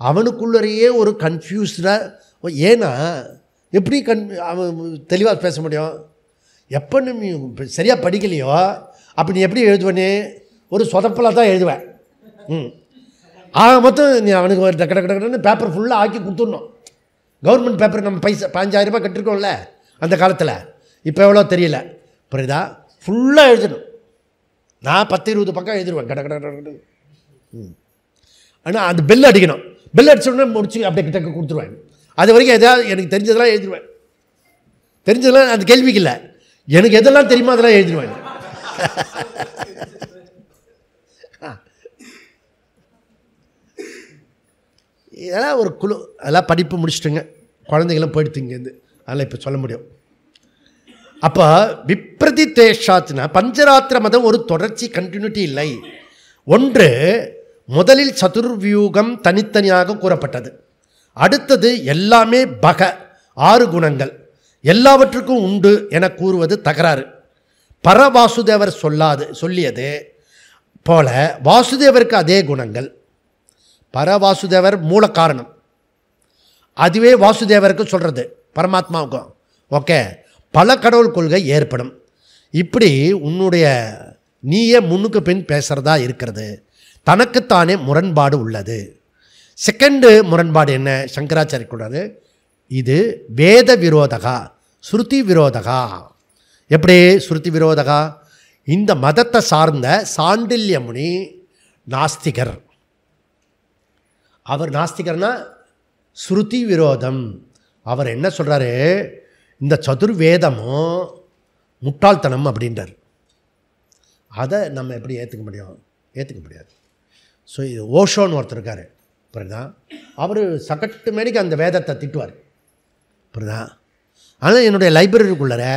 அவனுக்குள்ளேயே ஒரு கன்ஃபியூஸ்டாக. ஏன்னா எப்படி அவன் தெளிவாக பேச முடியும்? எப்போ நீ சரியாக படிக்கலையோ அப்போ நீ எப்படி எழுதுவனே? ஒரு சொதப்பலாக தான் எழுதுவேன். மொத்தம் நீ அவனுக்கு ஒரு கடன்னு பேப்பர் ஃபுல்லாக ஆக்கி கொடுத்துடணும். கவர்மெண்ட் பேப்பர் நம்ம 5,000 ரூபாய் கட்டிருக்கோம்ல அந்த காலத்தில், இப்போ எவ்வளோ தெரியல, புரியுதா? ஃபுல்லாக எழுதணும். நான் 10-20 பக்கம் எழுதிடுவேன் கட. ஆனால் அந்த பெல் அடிக்கணும், பெல் அடிச்சோடனே முடிச்சு அப்படியே கிட்ட கொடுத்துருவேன். அது வரைக்கும் எதாவது எனக்கு தெரிஞ்சதெல்லாம் எழுதிடுவேன். தெரிஞ்சதெல்லாம் அந்த கேள்விக்கு இல்லை, எனக்கு எதெல்லாம் தெரியுமோ அதெல்லாம் எழுதிடுவேன். இதெல்லாம் ஒரு குழு, அதெல்லாம் படிப்பு முடிச்சுட்டுங்க, குழந்தைகளும் போயிடுத்து இங்கேருந்து, அதெல்லாம் இப்போ சொல்ல முடியும். அப்போ விப்ரதிதேஷாத்னா பஞ்சராத்திர மதம் ஒரு தொடர்ச்சி, கண்டினியூட்டி இல்லை. ஒன்று, முதலில் சதுர்வியூகம் தனித்தனியாக கூறப்பட்டது. அடுத்தது எல்லாமே 6 குணங்கள் எல்லாவற்றுக்கும் உண்டு என கூறுவது தகராறு. பரவாசுதேவர் சொல்லியது போல வாசுதேவருக்கு அதே குணங்கள். பரவாசுதேவர் மூல காரணம், அதுவே வாசுதேவருக்கு சொல்கிறது பரமாத்மாவுக்கும். ஓகே, பல கடவுள் கொள்கை ஏற்படும். இப்படி உன்னுடைய நீயே முன்னுக்கு பின் பேசுகிறதா இருக்கிறது. தனக்குத்தானே முரண்பாடு உள்ளது. செகண்டு முரண்பாடு என்ன? சங்கராச்சாரிய கூடாது, இது வேத விரோதகா, ஸ்ருதி விரோதகா. எப்படி ஸ்ருதி விரோதகா? இந்த மதத்தை சார்ந்த சாண்டில்ய முனி நாஸ்திகர். அவர் நாஸ்திகர்னா ஸ்ருதி விரோதம். அவர் என்ன சொல்கிறாரு? இந்த சதுர்வேதமும் முட்டாள்தனம் அப்படின்றார். அதை நம்ம எப்படி ஏற்றுக்க முடியும்? ஏற்றுக்க முடியாது. ஸோ இது ஓஷோன்னு ஒருத்தர் இருக்கார், புரியுதா? அவர் சகட்டு மேனிக்கு அந்த வேதத்தை திட்டுவார், புரியுதா? ஆனால் என்னுடைய லைப்ரரிக்குள்ளே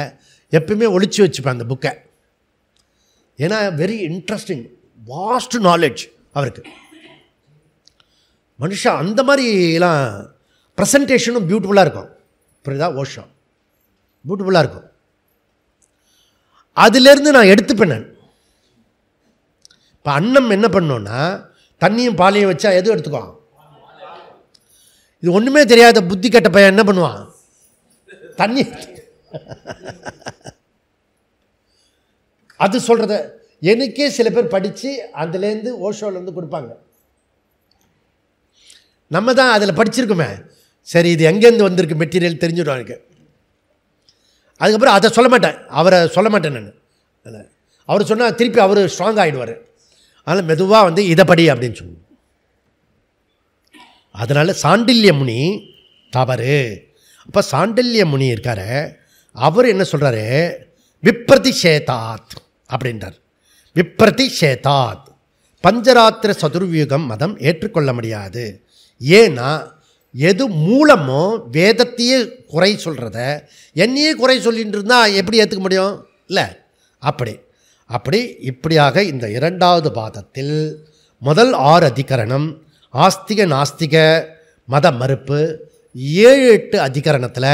எப்பயுமே ஒழிச்சு வச்சுப்பேன் அந்த புக்கை. ஏன்னா வெரி இன்ட்ரெஸ்டிங், வாஸ்ட் நாலேஜ் அவருக்கு. மனுஷன் அந்த மாதிரிலாம் ப்ரெசன்டேஷனும் பியூட்டிஃபுல்லாக இருக்கும், புரியுதா? ஓஷோ பியூட்டிஃபுல்லாக இருக்கும். அதிலேருந்து நான் எடுத்துப்பேன். நான் இப்போ அன்னம் என்ன பண்ணோன்னா தண்ணியும் பாலையும் வச்சா எதுவும் எடுத்துக்குவான். இது ஒன்றுமே தெரியாத புத்தி கட்ட பையன் என்ன பண்ணுவான்? தண்ணி. அது சொல்கிறத எனக்கே சில பேர் படித்து அதுலேருந்து ஓஷோலேருந்து கொடுப்பாங்க. நம்ம தான் அதில் படிச்சிருக்கோமே, சரி இது எங்கேருந்து வந்திருக்கு மெட்டீரியல் தெரிஞ்சிடும் எனக்கு. அதுக்கப்புறம் அதை சொல்ல மாட்டேன், அவரை சொல்ல மாட்டேன் நான். அவர் சொன்னால் திருப்பி அவர் ஸ்ட்ராங் ஆகிடுவார். அதனால் மெதுவாக வந்து இதை படி அப்படின்னு சொல்லுவோம். அதனால் சாண்டில்ய முனி தவறு. அப்போ சாண்டில்ய முனி இருக்கார், அவர் என்ன சொல்கிறாரு? விப்ரதிஷேதாத் அப்படின்றார். விப்ரதிஷேதாத் பஞ்சராத்திர சதுர்வியூகம் மதம் ஏற்றுக்கொள்ள முடியாது. ஏன்னா எது மூலமோ வேதத்தையே குறை சொல்கிறத என்னையே குறை சொல்லிட்டு இருந்தால் எப்படி ஏற்றுக்க முடியும்? இல்லை. அப்படி இப்படியாக இந்த 2வது பாதத்தில் முதல் 6 அதிகரணம் ஆஸ்திக நாஸ்திக மத மறுப்பு, 7-8 அதிகரணத்தில்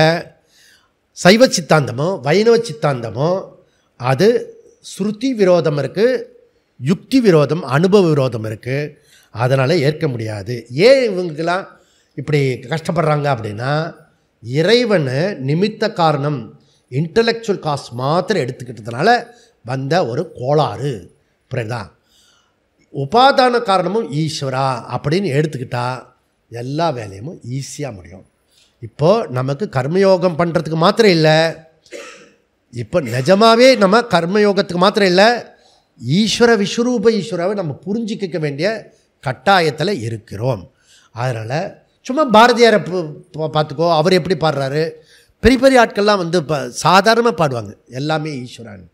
சைவ சித்தாந்தமோ வைணவ சித்தாந்தமோ அது ஸ்ருதி விரோதம் இருக்குது, யுக்தி விரோதம், அனுபவ விரோதம் இருக்குது. அதனால் ஏற்க முடியாது. ஏன் இவங்கெல்லாம் இப்படி கஷ்டப்படுறாங்க அப்படின்னா, இறைவனை நிமித்த காரணம் இன்டலெக்சுவல் காஸ் மாத்திரம் எடுத்துக்கிட்டதுனால வந்த ஒரு கோளாறு, புரியுதா? உபாதான காரணமும் ஈஸ்வரா அப்படின்னு எடுத்துக்கிட்டால் எல்லா வேலையும் ஈஸியாக முடியும். இப்போது நமக்கு கர்மயோகம் பண்ணுறதுக்கு மாத்திரம் இல்லை, இப்போ நிஜமாகவே நம்ம கர்மயோகத்துக்கு மாத்திரம் இல்லை, ஈஸ்வர விஸ்வரூப ஈஸ்வராவை நம்ம புரிஞ்சிக்க வேண்டிய கட்டாயத்தில் இருக்கிறோம். அதனால் சும்மா பாரதியாரை பார்த்துக்கோ, அவர் எப்படி பாடுறாரு. பெரிய பெரிய ஆட்கள்லாம் வந்து சாதாரணமாக பாடுவாங்க, எல்லாமே ஈஸ்வரன்.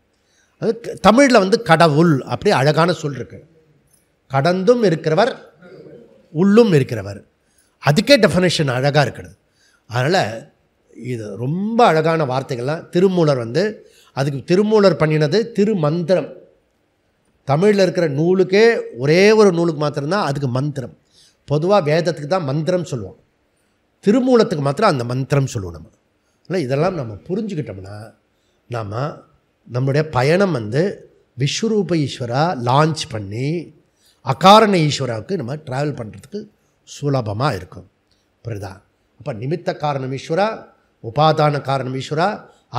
அது தமிழில் வந்து கடவுள் அப்படி அழகான சொல் இருக்குது. கடந்தும் இருக்கிறவர், உள்ளும் இருக்கிறவர், அதுக்கே டெஃபனேஷன் அழகாக இருக்குது. அதனால் இது ரொம்ப அழகான வார்த்தைகள்லாம் திருமூலர் வந்து அதுக்கு திருமூலர் பண்ணினது திருமந்திரம். தமிழில் இருக்கிற நூலுக்கே ஒரே ஒரு நூலுக்கு மாத்திரம்தான் அதுக்கு மந்திரம். பொதுவாக வேதத்துக்கு தான் மந்திரம் சொல்லுவோம், திருமூலத்துக்கு மாத்திரம் அந்த மந்திரம் சொல்லுவோம் நம்ம. இல்லை, இதெல்லாம் நம்ம புரிஞ்சுக்கிட்டோம்னா நாம் நம்மளுடைய பயணம் விஸ்வரூப ஈஸ்வரா லான்ச் பண்ணி அகாரண ஈஸ்வராவுக்கு நம்ம ட்ராவல் பண்ணுறதுக்கு சுலபமாக இருக்கும். புரியுதா? அப்போ நிமித்த காரணம் ஈஸ்வரா, உபாதான காரணம் ஈஸ்வரா,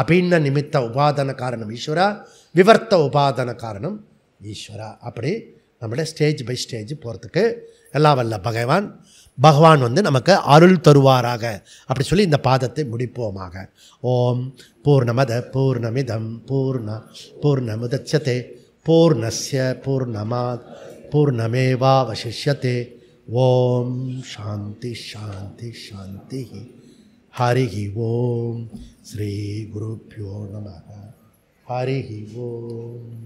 அபின்ன நிமித்த உபாதான காரணம் ஈஸ்வரா, விவர்த்த உபாதான காரணம் ஈஸ்வரா. அப்படி நம்மளுடைய ஸ்டேஜ் பை ஸ்டேஜ் போகிறதுக்கு எல்லாம் வல்ல பகவான் நமக்கு அருள் தருவாராக. அப்படி சொல்லி இந்த பாதத்தை முடிப்போமாக. ஓம் பூர்ணமத பூர்ணமிதம் பூர்ணமுதச்யதே பூர்ணஸ்ய பூர்ணமாத் பூர்ணமேவாவசிஷ்யதே. ஓம் சாந்தி சாந்தி சாந்தி. ஹரி ஓம். ஸ்ரீ குருப்யோ நமः. ஹரி ஓம்.